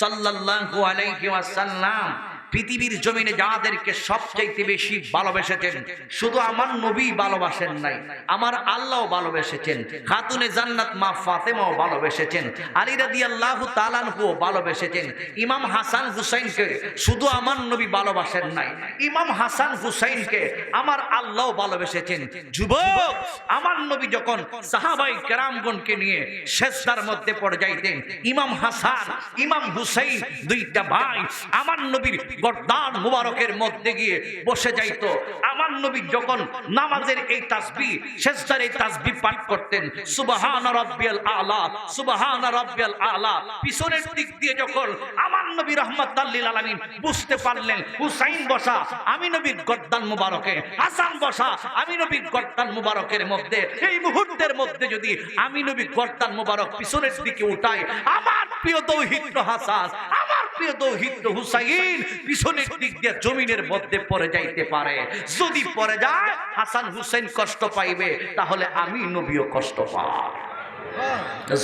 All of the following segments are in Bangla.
সাল্লাল্লাহু আলাইহি ওয়াসাল্লাম পৃথিবীর জমিনে যাদেরকে সবচাইতে বেশি ভালোবেসেছেন, শুধু আমার নবী ভালোবাসেন নাই, আমার আল্লাহও ভালোবেসেছেন। খাতুনে জান্নাত মা ফাতেমাও ভালোবেসেছেন, আলী রাদিয়াল্লাহু তাআলা আনহু ভালোবেসেছেন। ইমাম হাসান হুসাইনকে শুধু আমার নবী ভালোবাসেন নাই, ইমাম হাসান হুসাইনকে আমার আল্লাহও ভালোবেসেছেন। যুবক, আমার নবী যখন সাহাবায়ে কেরামগণকে নিয়ে সিজদার মধ্যে পড়ে যাইতেন, ইমাম হাসান ইমাম হুসাইন দুইটা ভাই আমার নবীর গর্দান মুবারকের মধ্যে গিয়ে বসে যাইতো। আমার নবী যখন নামাজের এই তাসবিহ, সিজদার এই তাসবিহ পাঠ করতেন, সুবহান রাব্বিয়াল আলা, সুবহান রাব্বিয়াল আলা, পিছনের দিক দিয়ে যখন আমার নবী রাহমাতাল লিল আলামিন বুঝতে পারলেন হুসাইন বসা আমি নবীর গর্দান মুবারকে, হাসান বসা আমি নবীর গর্দান মুবারকের মধ্যে, এই মুহূর্তের মধ্যে যদি আমি নবীর গর্দান মুবারক পিছনের দিকে উঠাই, আমার প্রিয় তৌহিদ হাসান, আমার প্রিয় তৌহিদ হুসাইন পিছনের দিক দিয়ে জমিনের মধ্যে পড়ে যাইতে পারে। যদি পড়ে যায় হাসান হুসাইন কষ্ট পাইবে, তাহলে আমি নবীও কষ্ট পাব।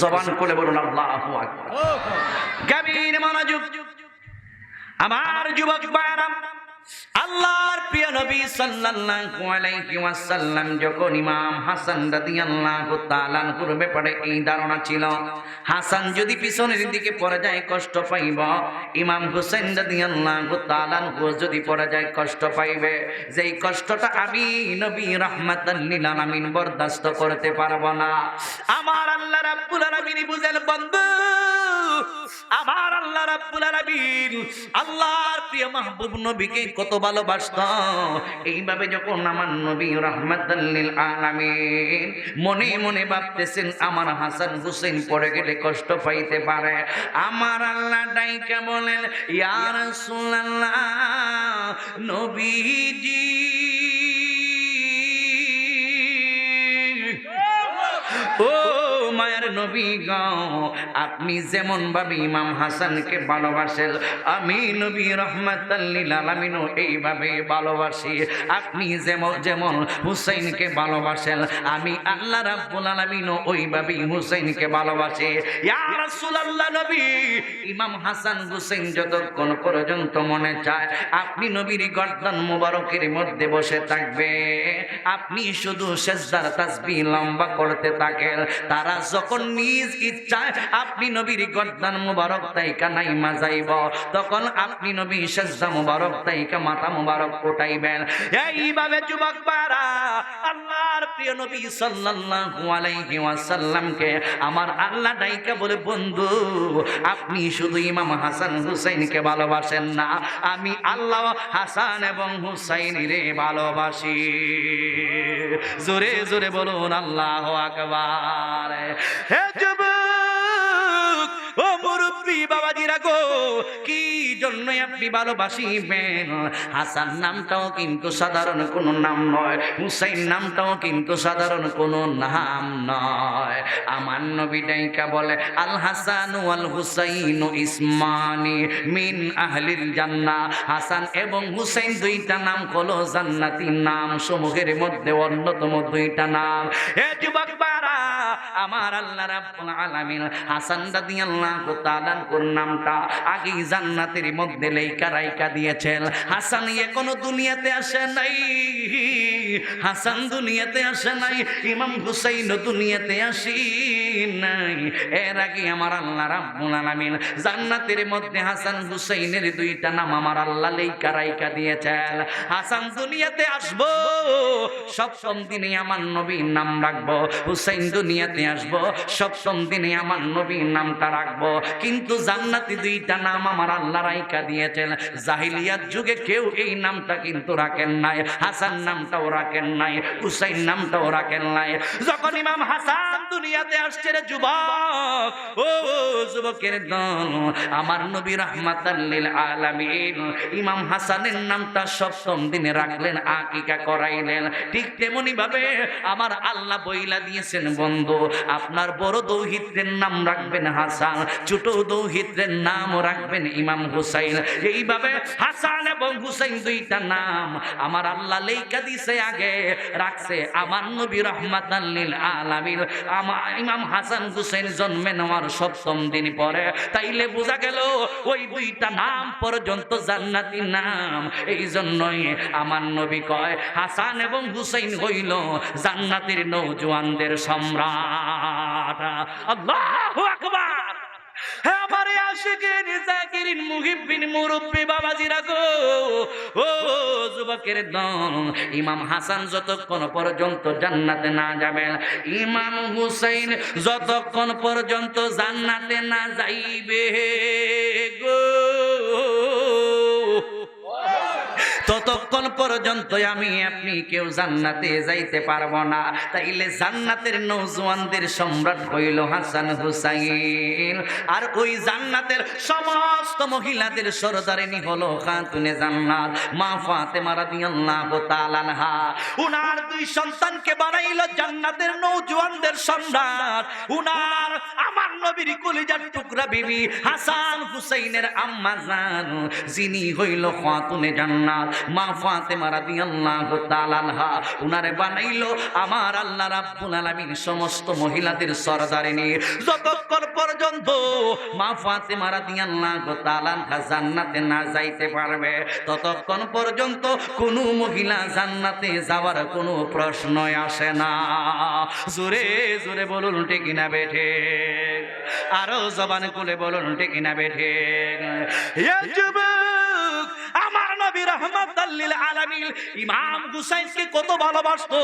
জবান খুলে বলুন আল্লাহু আকবার। গভীর মনোযোগ আমার যুবক ভাইরা, আল্লাহর প্রিয় নবী সাল্লাল্লাহু আলাইহি ওয়াসাল্লাম যখন ইমাম হাসান রাদিয়াল্লাহু তাআলা আনহুর ব্যাপারে এই ধারণা ছিল, হাসান যদি পিছনের দিকে পড়ে যায় কষ্ট পাইব, ইমাম হুসাইন রাদিয়াল্লাহু তাআলা আনহু যদি পড়ে যায় কষ্ট পাইবে, যেই কষ্টটা আমি নবী রাহমাতাল লিল আলামিন বরদাস্ত করতে পারব না। আমার আল্লাহ রাব্বুল আলামিন বুঝেন বন্ধু, আমার আল্লাহ রাব্বুল আলামিন আল্লাহর প্রিয় মাহবুব নবীকে কত ভালোবাসত। এইভাবে যখন আমার নবী রাহমাতাল লিল আলামিন মনে মনে ভাবতেছেন আমার হাসান হুসাইন পড়ে গেলে কষ্ট পাইতে পারে, আমার আল্লাহ ডাইকা বলেন ইয়া রাসূলুল্লাহ, নবীজি ও মায়ের নবী গো, আপনি যেমন ভাবে ইমাম হাসানকে ভালোবাসেন, আমি নবী রাহমাতাল লিল আলামিনও এইভাবে ভালোবাসি। আপনি যেমন যেমন হুসাইনকে ভালোবাসেন, আমি আল্লাহ রাব্বুল আলামিনও ওইভাবেই হুসাইনকে ভালোবাসি। ইয়া রাসূলুল্লাহ, নবী ইমাম হাসান হুসাইন যতক্ষণ পর্যন্ত মনে চায় আপনি নবীর গর্দান মুবারকের মধ্যে বসে থাকবে, আপনি শুধু সিজদার তাসবিহ লম্বা করতে থাকেন, তারা যখন নিজ ইচ্ছায় আপনি নবীর গর্দান মুবারক তাইকা নাইমা যাইব, তখন আপনি নবী সিজদা মুবারক তাইকা মাথা মুবারক উঠাইবেন। এইভাবে যুবক বারা আল্লাহর প্রিয় নবী সাল্লাল্লাহু আলাইহি ওয়াসাল্লামকে আমার আল্লাহ ডাইকা বলে বন্ধু, আপনি শুধু ইমাম হাসান হুসাইনকে ভালোবাসেন না, আমি আল্লাহ হাসান এবং হুসাইনরে ভালোবাসি। জোরে জোরে বলুন আল্লাহু আকবার। হে যুবক, ও মুরব্বি বাবাজিরা গো, কি জন্য আপনি ভালোবাসিবেন? হাসান নামটাও কিন্তু সাধারণ কোনো নাম নয়, হুসাইন নামটাও কিন্তু সাধারণ কোনো নাম নয়। আমার নবী ডাইকা বলে আল হাসান ওয়াল হুসাইন ইসমানি মিন আহলিল জান্নাহ, হাসান এবং হুসাইন দুইটা নাম হলো জান্নাতি নাম সমূহের মধ্যে অন্যতম দুইটা নাম। হে যুবক বারা, আমার আল্লাহ রাব্বুল আলামিন হাসান রাদিয়াল্লাহু তাআলা কোন নামটা আগে জান্নাতের মধ্যে লেখা রাইখা দিয়েছেন। হাসান এখনো দুনিয়াতে আসে নাই, হাসান দুনিয়াতে আসে নাই, ইমাম হুসাইন দুনিয়াতে আসি নাই। এর আগে আমার আল্লাহ রাব্বুল আলামিন জান্নাতের মধ্যে হাসান হুসাইনের দুইটা নাম আমার আল্লাহ লেখা রাইখা দিয়েছেন। হাসান দুনিয়াতে আসবো, সপ্তম দিনে আমার নবীর নাম রাখবো, হুসাইন দুনিয়াতে আসবো, সপ্তম দিনে আমার নবীর নামটা রাখবো। কিন্তু জান্নাতি দুইটা নাম আমার আল্লাহ রাইখা দিয়েছেন। জাহিলিয়াত যুগে কেউ এই নামটা কিন্তু রাখেন নাই, হাসান নামটাও রাখেন নাই, হুসাইন নামটাও রাখেন নাই। যখন ইমাম হাসান দুনিয়াতে আসছে রে যুবক, ও যুবকের দল, আমার নবী রাহমাতাল লিল আলামিন ইমাম হাসানের নামটা সপ্তম দিনে রাখলেন, আকিকা করাইলেন। ঠিক তেমনি ভাবে আমার আল্লাহ বইলা দিয়েছেন বন্ধু, আপনার বড় দৌহিত্রের নাম রাখবেন হাসান, ছোট দৌহিত্রের নাম রাখবেন ইমাম হুসাইন। এইভাবে হাসান এবং হুসাইন দুইটা নাম আমার আল্লাহ লেখা দিয়েছে, আগে রাখছে আমার নবী রাহমাতাল লিল আলামিন। আমার ইমাম হাসান হুসাইন জন্মে নেওয়ার ৭ম দিন পরে, তাইলে বোঝা গেল ওই দুইটা নাম পর্যন্ত জান্নাতি নাম। এই জন্যই আমার নবী কয় হাসান এবং হুসাইন হইল জান্নাতের নওজোয়ানদের সম্রাট। আল্লাহু আকবার। হ্যাঁ আমারে আশিকিন জাকিরিন মুহিব্বিন মুরব্বি বাবাজিরা গো, ও যুবকের দল, ইমাম হাসান যতক্ষণ পর্যন্ত জান্নাতে না যাবেন, ইমাম হুসাইন যতক্ষণ পর্যন্ত জান্নাতে না যাইবে গো, ততক্ষণ পর্যন্ত আমি আপনি কেউ জান্নাতে যাইতে পারবো না। তাইলে জান্নাতের নওজোয়ানদের সম্রাট হইল হাসান হুসাইন, আর ওই জান্নাতের সমস্ত মহিলাদের সরদারিনী হলো খাতুনে জান্নাত মা ফাতেমা রাদিয়াল্লাহু তাআলা আনহা। উনার দুই সন্তানকে বানাইল জান্নাতের নওজোয়ানদের সম্রাট। উনার আমার নবীর কলিজার টুকরা বিবি হাসান হুসাইনের আম্মা জান, যিনি হইল খাতুনে জান্নাত মা ফাতেমা রাদিয়াল্লাহু তাআলা আনহা, উনারে বানাইলো আমার আল্লাহ রাব্বুল আলামিন সমস্ত মহিলাদের সরদারিনী। যতক্ষণ পর্যন্ত মা ফাতেমা রাদিয়াল্লাহু তাআলা আনহা জান্নাতে না যাইতে পারবে, ততক্ষণ পর্যন্ত কোনো মহিলা জান্নাতে যাওয়ার কোনো প্রশ্নই আসে না। জোরে জোরে বলুন ঠিক না বেঠে, আরো জবান খুলে বলুন ঠিক না বেঠে। আমার নবী রাহমাতাল লিল আলামিন ইমাম হুসাইনকে কত ভালোবাসতো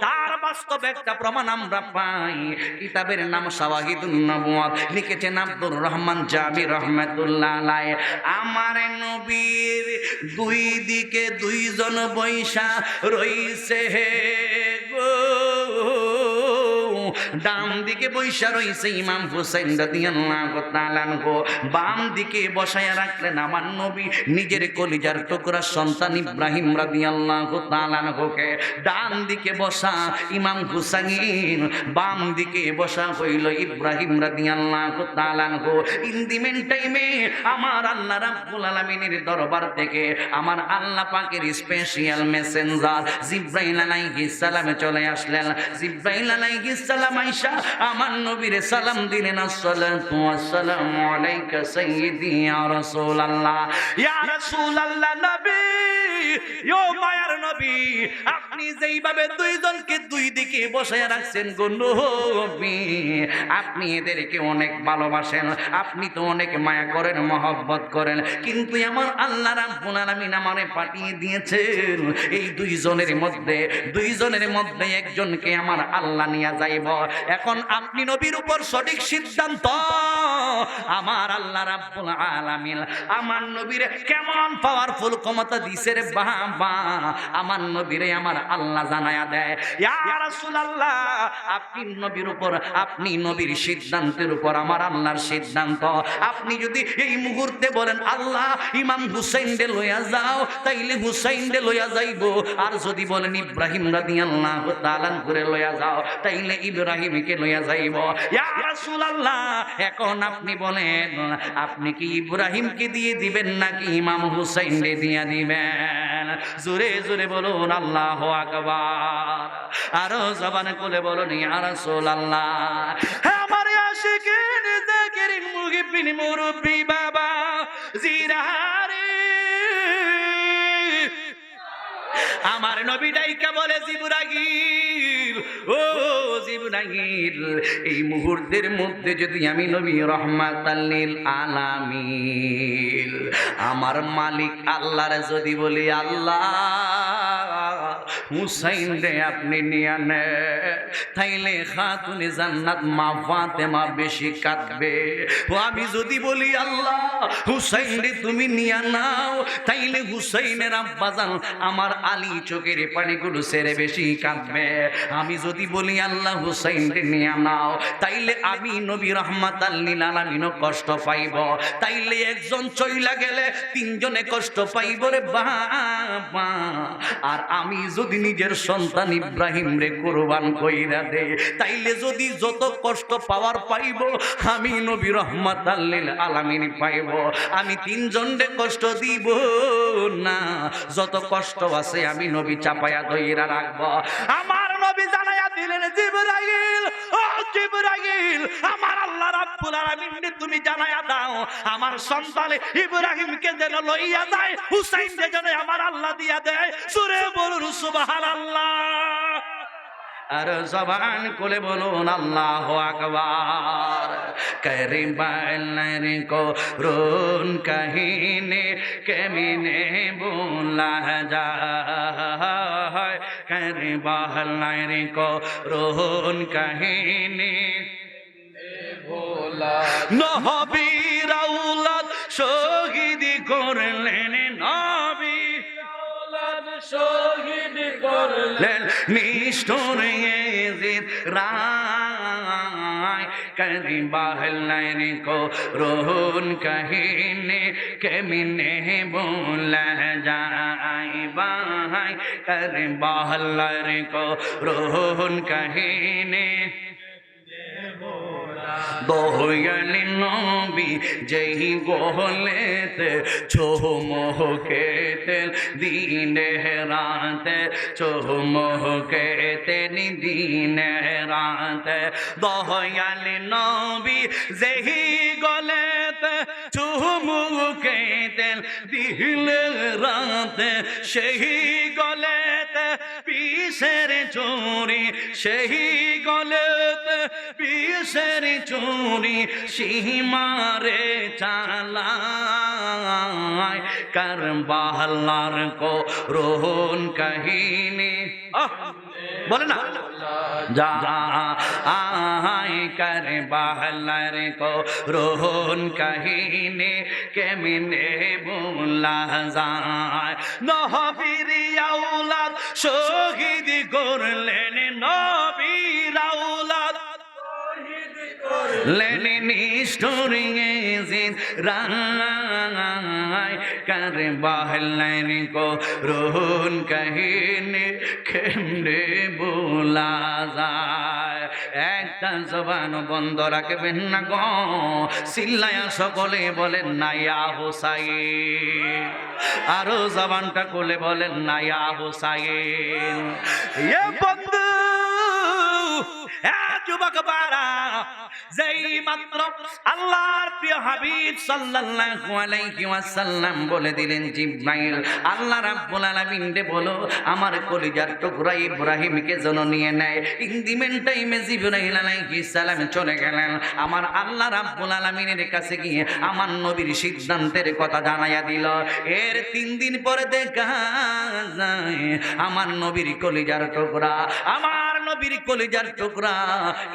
তার বাস্তব একটা প্রমাণ আমরা পাই। কিতাবের নাম শাওয়াহিদুন নবুওয়াত, লিখেছেন আব্দুর রহমান জামি রাহমাতুল্লাহ আলাইহি। আমার নবীর দুই দিকে দুইজন বৈশা রইছে গো, ডান দিকে বৈশা রইছে ইমাম হুসাইন রাদিয়াল্লাহু তাআলা আনহু, বাম দিকে বসায়া রাখলেন আমার নবী নিজের কলিজার টুকরা সন্তান ইব্রাহিম রাদিয়াল্লাহু তাআলা আনহুকে। ডান দিকে বসা ইমাম হুসাইন, বাম দিকে বসা হইল ইব্রাহিম রাদিয়াল্লাহু তাআলা আনহু। ইন দি মেন টাইমে আমার আল্লাহ রাব্বুল আলামিনের দরবার থেকে আমার আল্লাহ পাকের স্পেশাল মেসেঞ্জার জিবরাইল আলাইহিস সালাম চলে আসলেন। জিবরাইল আলাইহিস সালাম আয়েশা আমার নবীরে সালাম দিলেন, আসসালাতু ওয়াসসালামু আলাইকা সাইয়্যিদি ইয়া রাসূলুল্লাহ। ইয়া রাসূলুল্লাহ নবী, ও মায়ার নবী, আপনি যেইভাবে দুইজনকে দুই দিকে বসায় রাখছেন গো নবী, আপনি এদেরকে অনেক ভালোবাসেন, আপনি তো অনেক মায়া করেন, মহব্বত করেন, কিন্তু আমার আল্লাহ রাব্বুল আলামিন আমারে পাঠিয়ে দিয়েছেন এই দুইজনের মধ্যে একজনকে আমার আল্লাহ নিয়ে যাইব। এখন আপনি নবীর উপর সঠিক সিদ্ধান্ত আমার আল্লাহ রাব্বুল আলামিন আমার নবীর কেমন পাওয়ারফুল ক্ষমতা দিছে রে বাবা, আমার নবীরে আমার আল্লাহ জানায়া দেয়, ইয়া রাসূলুল্লাহ আপনি নবীর উপর, আপনি নবীর সিদ্ধান্তের উপর আমার আল্লাহর সিদ্ধান্ত। আপনি যদি এই মুহূর্তে বলেন আল্লাহ ইমাম হুসাইন দে লইয়া যাও, তাইলে হুসাইন দে লইয়া যাইব, আর যদি বলেন ইব্রাহিম রাদিয়াল্লাহু তাআলা করে লইয়া যাও, তাইলে ইব্রাহিমকে লইয়া যাইব। ইয়া রাসূলুল্লাহ এখন আপনি বলেন আপনি কি ইব্রাহিমকে দিয়ে দিবেন নাকি ইমাম হুসাইন রে দিয়া দিবেন? জোরে জোরে বলুন আল্লাহু আকবার, আরো জবান খুলে বলুন ইয়া রাসূলুল্লাহ। হ্যাঁ আমার আশিকিন জাকিরিন মুহিব্বিন মুরব্বি বাবা জিরারে, আমার নবী ডাইকা বলে জিবরাইল, ও জিবরাইল এই মুহূর্তের মধ্যে যদি আমি নবী রাহমাতাল লিল আলামিন আমার মালিক আল্লাহরে যদি বলি আল্লাহ হুসাইন রে আপনি নিয়ে নেন, তাইলে খাতুনে জান্নাত মা ফাতেমা বেশি কাঁদবে। ও আমি যদি বলি আল্লাহ হুসাইন রে তুমি নিয়ে নাও, তাইলে হুসাইনের আব্বাজান আমার আলী চোখের পানিগুলো ছেড়ে বেশি কাঁদবে। আমি যদি বলি আল্লাহ হুসাইন রে নিয়ে নাও, তাইলে আমি নবী রাহমাতাল লিল আলামিনও কষ্ট পাইব। তাইলে একজন চইলা গেলে তিনজনে কষ্ট পাইব রে বাবা। আর আমি যদি নিজের সন্তান ইব্রাহিম রে কুরবান কইরা দে, তাইলে যদি যত কষ্ট পাওয়ার পাইব আমি নবী রাহমাতাল লিল আলামিন পাইব। আমি তিনজন রে কষ্ট দিব না, যত কষ্ট আছে আমি নবী চাপায়া ধইরা রাখবো। আমার নবী জানায়া দিলেন জিবরাইল, ও জিবরাইল, আমার আল্লাহ রাব্বুল আলামিন তুমি জানায়া দাও আমার সন্তান ইব্রাহিমকে যেন লইয়া যায়, হুসাইনকে যেন আমার আল্লাহ দিয়া দেয়। জোরে বলুন সুবহানাল্লাহ। আর জবান খুলে বলুন আল্লাহু আকবার। কারিবালার কো রুন কাহিনী কেমনে ভোলা যায়, কারিবালার কো রুন কাহিনী নবীর আওলাদ শহীদ করলেন, নবীর আওলাদ শহীদ করলেন নিষ্ঠুর ইয়াজিদ রায়। কারবালার করুণ কাহিনী কেমনে ভোলা যায় ভাই, কারবালার করুণ কাহিনী দয়ালি নবী যেই গোলেতে চুমুকেতে দিনে রাতে, চুমুকেতে দিনে রাতে। দয়ালি নবী যেই গোলেতে চুমুকেতে দিনে রাতে, সেই গলেতে পিসের চুরি, সেই গলেতে পিসের চুরি সীমারে চালায়। কারবালার করুণ কাহিনী বলে না যা আয়, কারবালার করুণ কাহিনী কেমনে ভোলা যায়। নবীর আওলাদ শহীদ করলেন, নবীর আওলাদ লেনে নিষ্ঠুর ইয়াজিদ রায়। কারবালার করুণ কাহিনী কেমনে ভোলা যায়। একটা জবান বন্ধ রাখবেন না গো, চিল্লায়া সকলে বলেন না ইয়া হুসাইন। আরো জবানটা খুলে বলেন না ইয়া হুসাইন। এ বন্ধু, যুবক বারা, যেই মাত্র আল্লাহর প্রিয় হাবিব সাল্লাল্লাহু আলাইহি ওয়াসাল্লাম বলে দিলেন জিবরাইল আল্লাহ রাব্বুল আলামিন রে বলো আমার কলিজার টুকরা ইব্রাহিমকে যেন নিয়ে নেয়। ইন্দিমেন টাইমে জিবরাইল আলাইহিস সালাম চলে গেলেন আমার আল্লাহ রাব্বুল আলামিনের কাছে গিয়ে আমার নবীর সিদ্ধান্তের কথা জানাইয়া দিল। এর 3 দিন পরে দেখা যায় আমার নবীর কলিজার টুকরা, আমার নবীর কলিজার টুকরা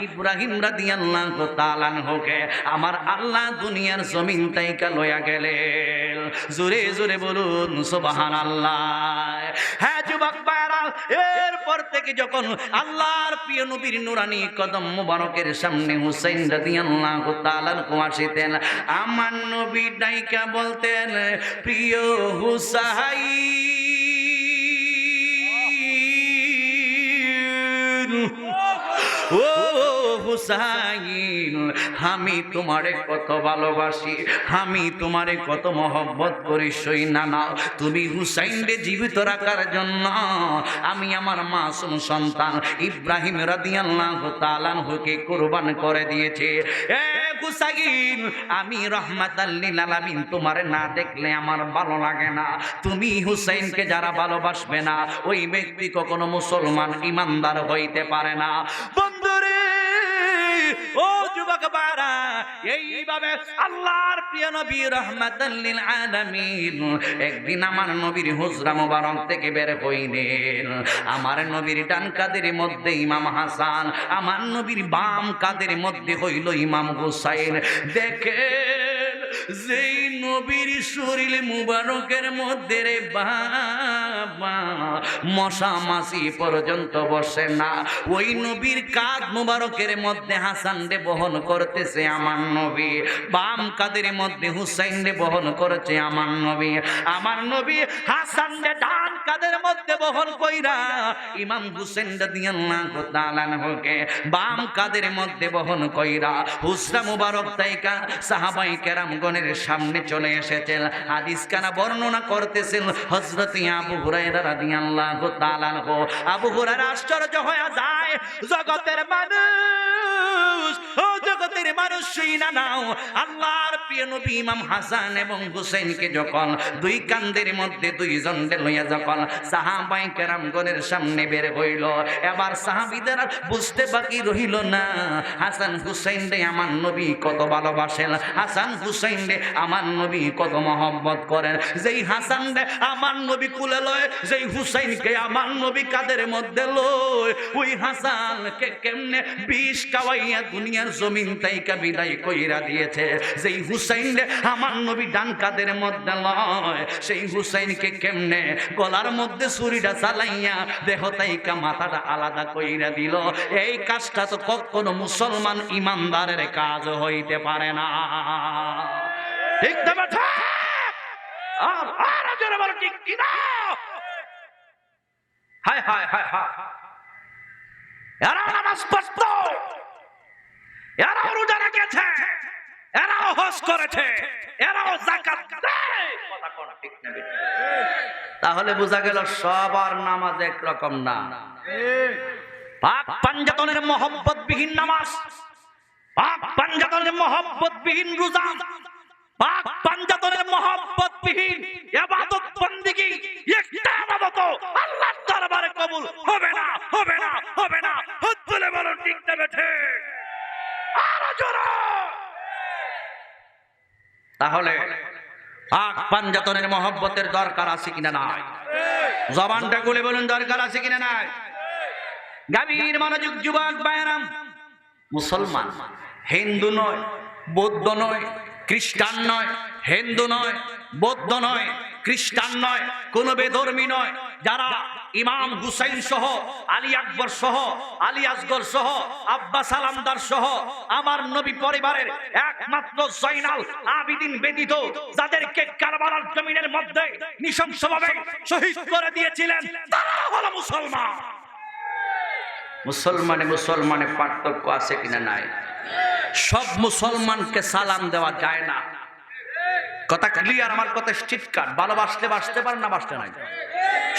ইব্রাহিম রাদিয়াল্লাহু তাআলা আনহুকে আমার আল্লাহ দুনিয়ার জমিন তাইকা লয়া গেলেন। জোরে জোরে বলুন সুবহানাল্লাহ। হ্যাঁ যুবক ভাইরা, এরপর থেকে যখন আল্লাহর প্রিয় নবীর নুরানি কদম মুবারকের সামনে হুসাইন রাদিয়াল্লাহু তাআলা আনহু আসিতেন, আমার নবী ডাইকা বলতেন প্রিয় হুসাইন, ও হুসাইন আমি তোমারে কত ভালোবাসি, আমি তোমারে কত মহব্বত করি। সই না না, তুমি হুসাইনকে জীবিত রাখার জন্য আমি আমার মাসুম সন্তান ইব্রাহিম রাদিয়াল্লাহু তাআলা আনহুকে কুরবান করে দিয়েছি। এ হুসাইন, আমি রাহমাতাল লিল আলামিন তোমারে না দেখলে আমার ভালো লাগে না। তুমি হুসাইনকে যারা ভালোবাসবে না ওই ব্যক্তি কখনো মুসলমান ইমানদার হইতে পারে না। বন্ধুরে, ও যুবক বারা, এইভাবে আল্লাহর প্রিয় নবী রাহমাতাল লিল আলামিন একদিন আমার নবীর হুজরা মোবারক থেকে বের হইলেন। আমার নবীর ডান কাদের মধ্যে ইমাম হাসান, আমার নবীর বাম কাদের মধ্যে হইল ইমাম হুসাইন। দেখেন যেই নবীর শরীর মুবারকের মধ্যে রে বাবা মশা মাছি পর্যন্ত বসে না, ওই নবীর কাঁধ মুবারকের মধ্যে হাসান রে বহন করতেছে আমার নবী, বাম কাদের মধ্যে হুসাইন রে বহন করেছে আমার নবী। আমার নবী হাসান রে ডান কাদের মধ্যে বহন কইরা ইমাম হুসাইন রাদিয়াল্লাহু তাআলা আনহুকে বাম কাদের মধ্যে বহন কইরা হুসরা মুবারক তাইকা সাহাবায়ে কেরামগণের সামনে চলে এসেছেন। হাদিস কানা বর্ণনা করতেছেন হযরত আবু হুরায়রা রাদিয়াল্লাহু তাআলা আনহু। আবু হুরায়রা আশ্চর্য হয়ে যায়, জগতের মানুষ মানুষ, ও জগতের মানুষ শুইনা নাও, আল্লাহর প্রিয় নবী ইমাম হাসান এবং হুসাইনকে যখন দুই কান্দের মধ্যে দুইজনকে লইয়া যখন সাহাবায়ে কেরামগণের সামনে বের হইল, এবার সাহাবীদের আর বুঝতে বাকি রহিল না হাসান হুসাইন রে আমার নবী কত ভালোবাসেন, হাসান হুসাইন রে আমার নবী কত মহব্বত করেন। যেই হাসান রে আমার নবী কুলে লয়, যেই হুসাইনকে আমার নবী কাদের মধ্যে লয়, ওই হাসানকে কেমনে বিষ খাওয়াইয়া দুনিয়ার জমিন তাইকা বিদায় কইরা দিয়েছে। যেই হুসাইন রে আমার নবী ডান কাদের মধ্যে লয়, সেই হুসাইনকে কেমনে গলার মধ্যে ছুরিটা চালাইয়া দেহ তাইকা মাথাটা আলাদা কইরা দিল। এই কাজটা তো কখনো মুসলমান ইমানদারের কাজ হইতে পারে না। ঠিক না বেটা? আর জোরে বলো ঠিক কি না? হায় হায় হায় হায়, এরাও নামাজ পড়তো, এরাও রোজা রেখেছে, এরাও হজ করেছে, এরাও যাকাত দেয়। কথা কোন ঠিক না বেটা? তাহলে বোঝা গেল সবার নামাজ একরকম না। পাক পাঞ্জাতনের মহব্বত বিহীন নামাজ, পাক পাঞ্জাতনের মহব্বত বিহীন রোজা, পাক পাঞ্জাতনের মহব্বত বিহীন ইবাদত বندگی, একটা ইবাদত আল্লাহর দরবারে কবুল হবে না, হবে না, হবে না। হাত তুলে বলুন ঠিক না বেঠে? আরো জোরে। তাহলে পাক পাঞ্জাতনের মহব্বতের দরকার আছে কিনা নাই? জবানটা খুলে বলুন দরকার আছে কিনা নাই? গভীর মনোযোগ যুবক ভাইরা, মুসলমান হিন্দু নয়, বৌদ্ধ নয়, খ্রিস্টান নয়, হিন্দু নয়, বৌদ্ধ নয়, খ্রিস্টান নয়, কোন বেধর্মী নয়, যারা ইমাম হুসাইন সহ, আলী আকবর সহ, আলী আসগর সহ, আব্বাস আলামদার সহ আমার নবী পরিবারের একমাত্র জয়নাল আবিদিন ব্যতীত যাদেরকে কারবালার জমিনের মধ্যে নৃশংসভাবে শহীদ করে দিয়েছিলেন, তারা হলো মুসলমান। মুসলমানে মুসলমানে পার্থক্য আছে কিনা নাই? সব মুসলমানকে সালাম দেওয়া যায় না। কথা ক্লিয়ার? আমার কথা চিৎকার। ভালোবাসতে বাসতে পার না, বাসতে নাই।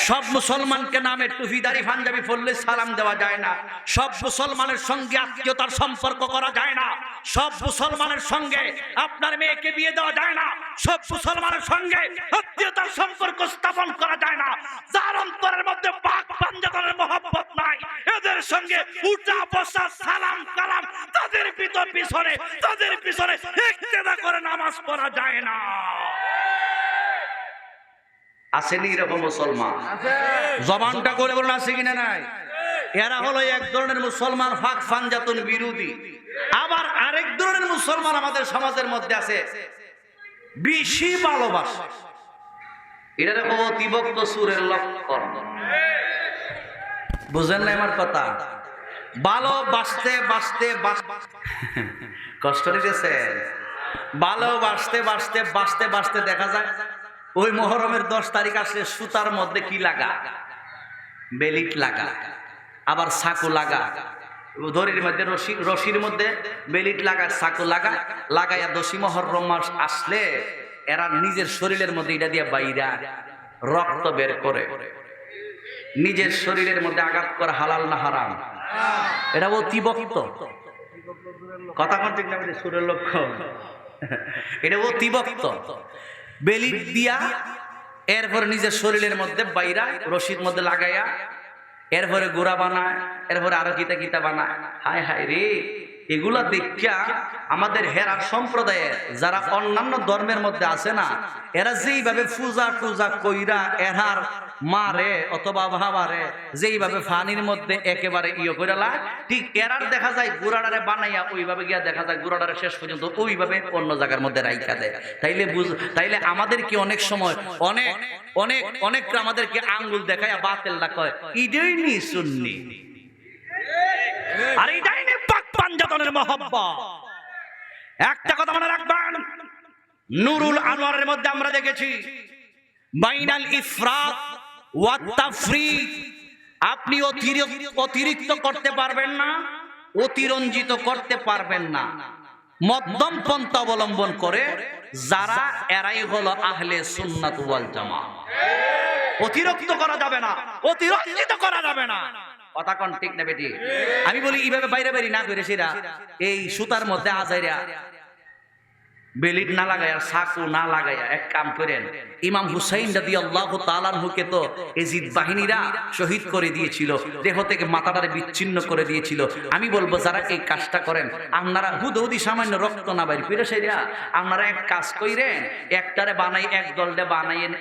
সব মুসলমানকে নামে টুপিদারি পাঞ্জাবি পরলে সালাম দেওয়া যায় না। সব মুসলমানের সঙ্গে আত্মীয়তার সম্পর্ক করা যায় না। সব মুসলমানের সঙ্গে আপনার মেয়েকে বিয়ে দেওয়া যায় না। সব মুসলমানের সঙ্গে আত্মীয়তার সম্পর্ক স্থাপন করা যায় না। যার অন্তরের মধ্যে পাক পাঞ্জাতনের মহব্বত নাই, এদের সঙ্গে উঠা বসা সালাম কালাম তাদের পিছনে ইক্তেদা করে নামাজ পড়া যায় না। আসেনি এরকম মুসলমান? জবানটা করে বলুন আছে কিনা নাই? এরা হলো এক ধরনের মুসলমান পাক পাঞ্জাতন বিরোধী। আবার আরেক ধরনের মুসলমান আমাদের সমাজের মধ্যে আছে বেশি ভালোবাসা। এটা দেখো অতিভক্ত সুরের লক্ষণ। বুঝেন না আমার কথা? ভালোবাসতে বাসতে কষ্ট নিতেছে। ভালোবাসতে বাসতে বাসতে বাসতে দেখা যায় ওই মুহররমের 10 তারিখ আসলে সুতার মধ্যে কি লাগা? বেলিট লাগা, আবার সাকু লাগা, দড়ির মধ্যে রশির মধ্যে বেলিট লাগা, সাকু লাগা, লাগাইয়া 10 মুহররম মাস আসলে এরা নিজের শরীরের মধ্যে এটা দিয়ে বাইরা রক্ত বের করে। নিজের শরীরের মধ্যে আঘাত করা হালাল না হারাম? এটা অতিভক্ত। কথা কোন ঠিক না? সুরের লক্ষণ। এটা অতিভক্ত। বেলিট দিয়া এরপরে নিজের শরীরের মধ্যে বাইরা রশির মধ্যে লাগাইয়া এরপরে গোড়া বানায়, এরপরে আরো কিতা কিতা বানায়। হায় হায় রে, এগুলা দেখিয়া আমাদের হেরার সম্প্রদায়ে যারা অন্যান্য ধর্মের মধ্যে আছে না, এরা যেইভাবে পূজা টুজা কইরা এরার মারে অথবা ভাবারে যেইভাবে ফানির মধ্যে একেবারে করে লাগ, ঠিক এরার দেখা যায় গুড়াডারে বানাইয়া ওইভাবে গিয়া দেখা যায় গুড়াডারে শেষ পর্যন্ত ওইভাবে অন্য জায়গার মধ্যে রাইখা দেয়। তাইলে আমাদেরকে অনেক সময় অনেক আমাদেরকে আঙ্গুল দেখাইয়া বাতিল কয়, ইডেই নি সুন্নি, আর এটাই নি পাক পাঞ্জাতনের মহব্বত। একটা কথা মনে রাখবেন, নুরুল আনোয়ারের মধ্যে আমরা দেখেছি বাইনাল ইফরাত ওয়াত তাফরিত। আপনি অতিরিক্ত করতে পারবেন না, অতিরঞ্জিত করতে পারবেন না। মধ্যম পন্থা অবলম্বন করে যারা, এরাই হলো আহলে সুন্নাত ওয়াল জামাত। অতিরিক্ত করা যাবে না, অতিরঞ্জিত করা যাবে না। কথা কোন ঠিক না বেটি? আমি বলি এইভাবে বাইরে বাইরে না করে সেরা এই সুতার মধ্যে আজাইরা বেলিট না লাগায়া সাকু না লাগায়া এক কাম করেন, ইমাম হুসাইন রাদিয়াল্লাহু তাআলা আনহুকে তো এজিদ বাহিনীরা শহীদ করে দিয়েছিল, দেহ থেকে মাথাটারে বিচ্ছিন্ন করে দিয়েছিল। আমি বলবো যারা এই কাজটা করেন আপনারা হুদহুদি সামান্য রক্ত না বাইর করে সেরা আপনারা এক কাজ কইরেন, একটারে বানাই এক দলডে বানাইয়েন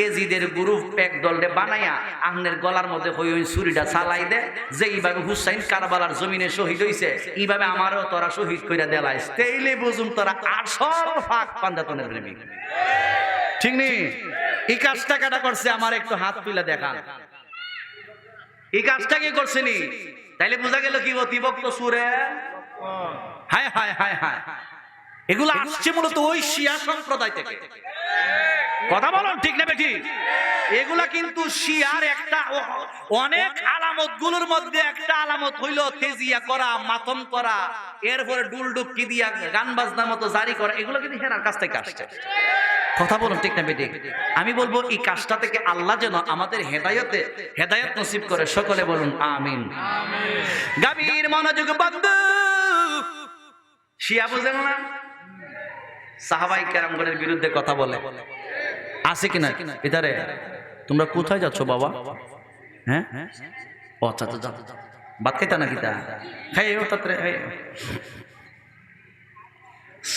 এজিদের গ্রুপ এক দলডে বানাইয়া আপনার গলার মধ্যে হই ওই ছুরিটা চালাই দে, যে এইভাবে হুসাইন কারবালার জমিনে শহীদ হইছে এইভাবে আমারও তোরা শহীদ কইরা দেলাইস, তেইলে বুঝুন তোরা আসল ফাঁক পাঞ্জাতনের প্রেমিক। ঠিক নেই? এই কাজটা কাটা করছে, আমার একটু হাত তুলে দেখান এই কাজটা কি করছেনি, তাইলে বোঝা গেল কি অতিভক্ত সুরে। হায় হায় হায় হায়, এগুলো আসছে মূলত ওই শিয়া সম্প্রদায় থেকে। কথা বলুন ঠিক না বেটি? এগুলা কিন্তু শিয়ার একটা অনেক আলামত গুলোর মধ্যে একটা আলামত হইল তেজিয়া করা, মাতম করা, এরপরে ডুলডুকি দিয়া গান বাজনার মতো জারি করা, এগুলো কিন্তু হেরার কাছ থেকে আসছে। কথা বলুন ঠিক না বেটি? আমি বলবো এই কাজটা থেকে আল্লাহ যেন আমাদের হেদায়েত নসিব করে, সকলে বলুন আমিন। গাভীর মনোযোগ বন্ধু, শিয়া বুঝেন না সাহাবায়ে কেরামগণের বিরুদ্ধে কথা বলে আছে কিনা? এটারে তোমরা কোথায় যাচ্ছ বাবা? হ্যাঁ ও আচ্ছা তো যাও, ভাত খাইতা নাকি? তা খাইও তাত্রে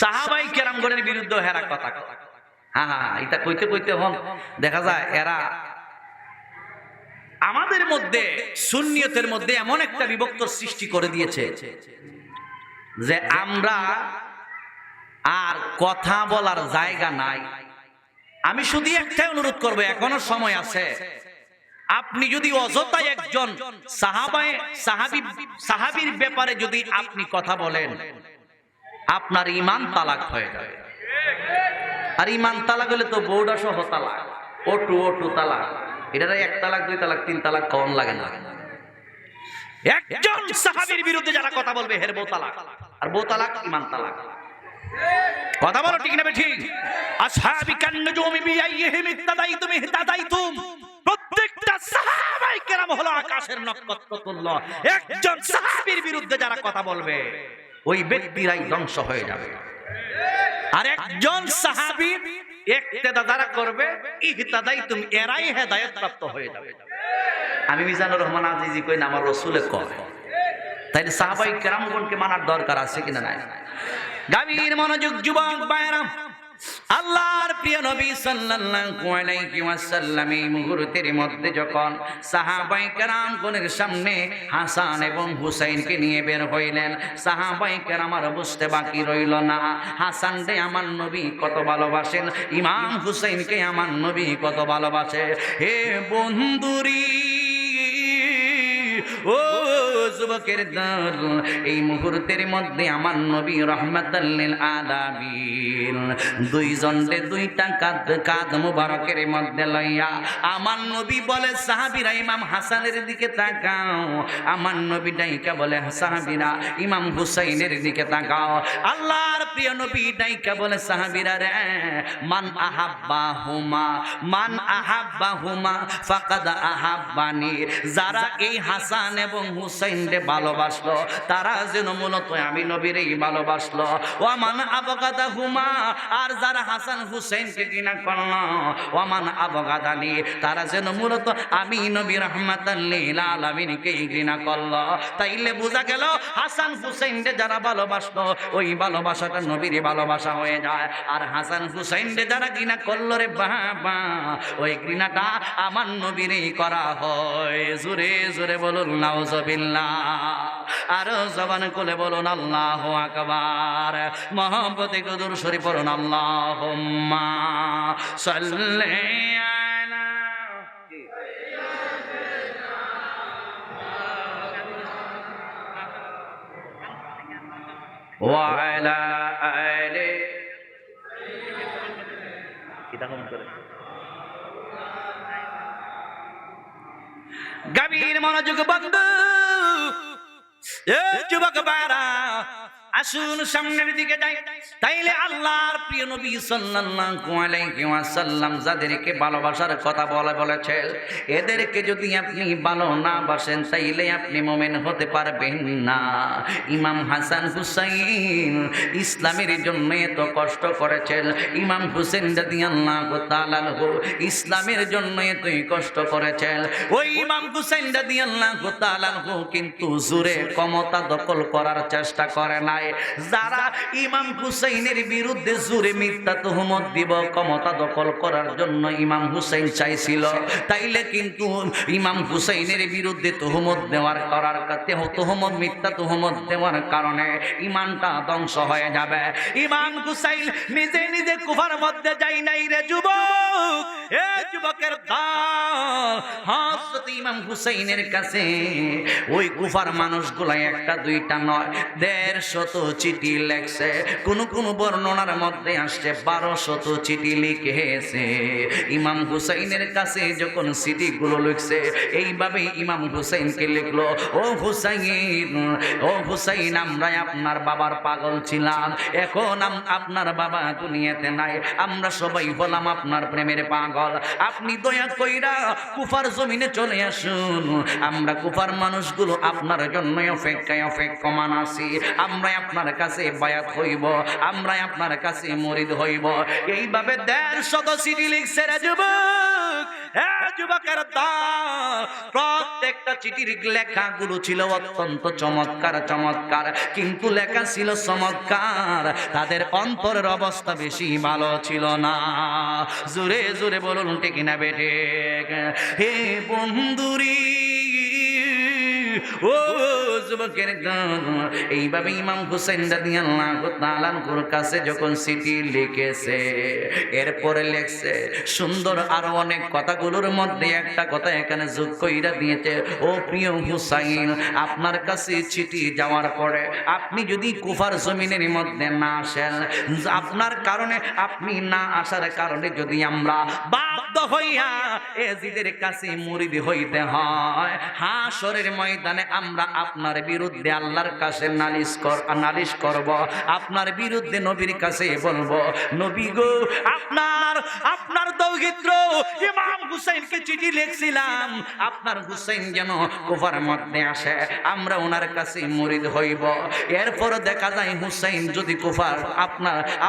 সাহাবায়ে কেরামগণের বিরুদ্ধে হেরা কথা। হ্যাঁ হ্যাঁ, এটা কইতে কইতে হন দেখা যায় এরা আমাদের মধ্যে সুন্নিয়তের মধ্যে এমন একটা বিভক্ত সৃষ্টি করে দিয়েছে যে আমরা আর কথা বলার জায়গা নাই। আমি শুধু একটাই অনুরোধ করবো, এখনো সময় আছে, আপনি যদি অযথায় একজন সাহাবীর ব্যাপারে যদি আপনি কথা বলেন আপনার ঈমান তালাক হয়ে যাবে। আর ঈমান তালাক হলে তো বউডা সহ তালাক, ওটু তালাক, এটা এক তালাক দুই তালাক তিন তালাক কম লাগে না। একজন সাহাবীর বিরুদ্ধে যারা কথা বলবে হের বউ তালাক, আর বউ তালাক ঈমান তালাক। কথা বলো ঠিক না ঠিক? আসহাবি কান নুজুমি বিআইহিম ইত্তাদাইতুম ইহতাদাইতুম, প্রত্যেকটা সাহাবায়ে কেরাম হলো আকাশের নক্ষত্রতুল্য। একজন সাহাবীর বিরুদ্ধে যারা কথা বলবে ওই ব্যক্তিরাই ধ্বংস হয়ে যাবে। আর একজন সাহাবীর ইক্তেদা যারা করবে ইহতাদাইতুম, এরাই হেদায়েত প্রাপ্ত হয়ে যাবে। আমি মিজানুর রহমান আজিজি কই না, আমার রাসূলে কয়, তাইলে সাহাবায়ে কেরামগণকে মানার দরকার আছে কিনা নাই? গাভীর মনোযোগ যুবক ভাইরা, আল্লাহর প্রিয় নবী সাল্লাল্লাহু আলাইহি ওয়াসাল্লাম এই মুহূর্তের মধ্যে যখন সাহাবায়ে কেরামগণের সামনে হাসান এবং হুসাইনকে নিয়ে বের হইলেন, সাহাবায়ে কেরাম আর বুঝতে বাকি রইল না হাসান রে আমার নবী কত ভালোবাসেন, ইমাম হুসাইনকে আমার নবী কত ভালোবাসে। হে বন্ধুরি ও যুবকের দল, এই মুহূর্তের মধ্যে আমার নবী রাহমাতাল লিল আলামিন দুইজনকে দুইটা কাঁধ মুবারকের মধ্যে লইয়া আমার নবী বলে সাহাবীরা ইমাম হাসানের দিকে তাকাও, আমার নবী ডাইকা বলে সাহাবীরা ইমাম হুসাইনের দিকে তাকাও। আল্লাহর প্রিয় নবী ডাইকা বলে সাহাবীরা রে মান আহাব্বাহুমা ফাকাদ আহাব্বানি, যারা এই হাসান এবং হুসাইনকে ভালোবাসলো তারা যেন মূলত আমি নবীরই ভালোবাসলো। ওয়ামান আবগাদাহুমা, আর যারা হাসান হুসাইনকে ঘৃণা করলো, ওয়ামান আবগাদানি, তারা যেন মূলত আমি নবী রাহমাতাল লিল আলামিনকে ঘৃণা করলো। তাইলে বোঝা গেল হাসান হুসাইনকে যারা ভালোবাসলো ওই ভালোবাসাটা নবীর ভালোবাসা হয়ে যায়। আর হাসান হুসাইনকে যারা ঘৃণা করলো রে বাবা, ওই ঘৃণাটা আমার নবীরই করা হয়। জোরে জোরে বলুন নাউজুবিল্লাহ, আর জবান খুলে বলুন আল্লাহু আকবার। মহব্বতে কুদুর শরীফ পড়ুন আল্লাহুম্মা সাল্লি আলা ওয়া আলা আলি। গভীর মনোযোগ বন্ধু, যুবক বারা, আসুন সামনের দিকে যাই। তাইলে আল্লাহর প্রিয় নবী সাল্লাল্লাহু আলাইহি ওয়াসাল্লাম যাদেরকে ভালোবাসার কথা বলেছেন, এদেরকে যদি আপনি ভালো না বাসেন তাইলে আপনি মুমিন হতে পারবেন না। ইমাম হাসান হুসাইন ইসলামের জন্য এত কষ্ট করেছেন, ইমাম হুসেন রাদিয়াল্লাহু তাআলা আনহু ইসলামের জন্য এতই কষ্ট করেছেন। ওই ইমাম হুসেন রাদিয়াল্লাহু তাআলা আনহু কিন্তু জোরে ক্ষমতা দখল করার চেষ্টা করে নাই। যারা ইমাম হুসাইনের বিরুদ্ধে জোরে মিথ্যা তুহমত দিব, ক্ষমতা দখল করার জন্য ইমাম হুসাইন চাইছিল, তাইলে কিন্তু ইমাম হুসাইনের বিরুদ্ধে তুহমত দেওয়ার করার তুহমত মিথ্যা তুহমত দেওয়ার কারণে ইমানটা ধ্বংস হয়ে যাবে। ইমাম হুসাইন নিজে নিজে কুফার মধ্যে যাই নাই রে যুবক, এ যুবকের দল, হযরত ইমাম হুসাইনের কাছে ওই কুফার মানুষগুলা একটা দুইটা নয় 150 চিঠি লেখছে। কোন কোন বর্ণনার মধ্যে আসছে 1200 চিঠি লিখেছে। ইমাম হুসাইনের কাছে যখন চিঠিগুলো লিখছে, এইভাবে ইমাম হুসাইনকে লিখলো, ও হুসাইন, ও হুসাইন, আমরা আপনার বাবার পাগল ছিলাম, এখন আপনার বাবা দুনিয়াতে নাই, আমরা সবাই হলাম আপনার প্রেমের পাগল। আপনি দয়া কইরা কুফার জমিনে চলে আসুন, আমরা কুফার মানুষগুলো আপনার জন্য অপেক্ষমান আছি, আমরা আপনার কাছে বায়াত হইব, আমরা আপনার কাছে মুরিদ হইব। এইভাবে 150 চিঠি লিখছে রে যুবক, যুবকের দল। প্রত্যেকটা চিঠির লেখাগুলো ছিল অত্যন্ত চমৎকার চমৎকার, কিন্তু লেখা ছিল চমৎকার, তাদের অন্তরের অবস্থা বেশি ভালো ছিল না। জোরে জোরে বলুন ঠিক না বেটে? হে বন্ধুরি, ও যুবকের দল, এইভাবে ইমাম হুসাইন রাদিয়াল্লাহু তাআলা আনহুর কাছে যখন চিঠি লিখেছে, এরপরে লেখছে সুন্দর আরো অনেক কথাগুলোর মধ্যে একটা কথা এখানে যোগ কইরা দিয়েছে, ও প্রিয় হুসাইন, আপনার কাছে চিঠি যাওয়ার পরে আপনি যদি কুফার জমিনের মধ্যে না আসেন, আপনার কারণে, আপনি না আসার কারণে যদি আমরা বাধ্য হইয়া এজিদের কাছে মুরিদ হইতে হয়, হাশরের ময়দানে আমরা আপনার বিরুদ্ধে আল্লাহর কাছে নালিশ করব, আপনার বিরুদ্ধে নবীর কাছে বলবো, নবী গো, আপনার দৌহিত্র ইমাম হুসাইনকে চিঠি লিখছিলাম, আপনার হুসাইন যেন কুফার মধ্যে আসে, আমরা ওনার কাছে মুরিদ হইব। এরপর দেখা যায় হুসাইন যদি কুফার,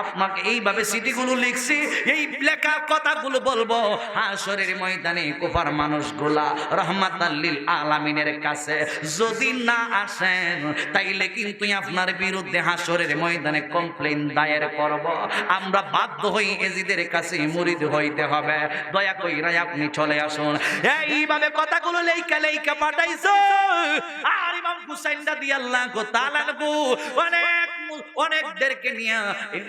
আপনাকে এইভাবে চিঠিগুলো লিখছি, এই লেখা কথাগুলো বলবো হাশরের ময়দানে কুফার মানুষগুলা রাহমাতাল লিল আলামিনের কাছে যদি না আসেন, তাইলে কিন্তু আপনার বিরুদ্ধে হাশরের ময়দানে কমপ্লেইন দায়ের করব, আমরা বাধ্য হই এজিদের কাছে মুরিদ হইতে হবে, দয়া কইরা আপনি চলে আসুন। এইভাবে কথাগুলো লেখা পাঠাইছো। আর ইমাম হুসাইন রাদিয়াল্লাহু তাআলা আনহু অনেকদেরকে নিয়ে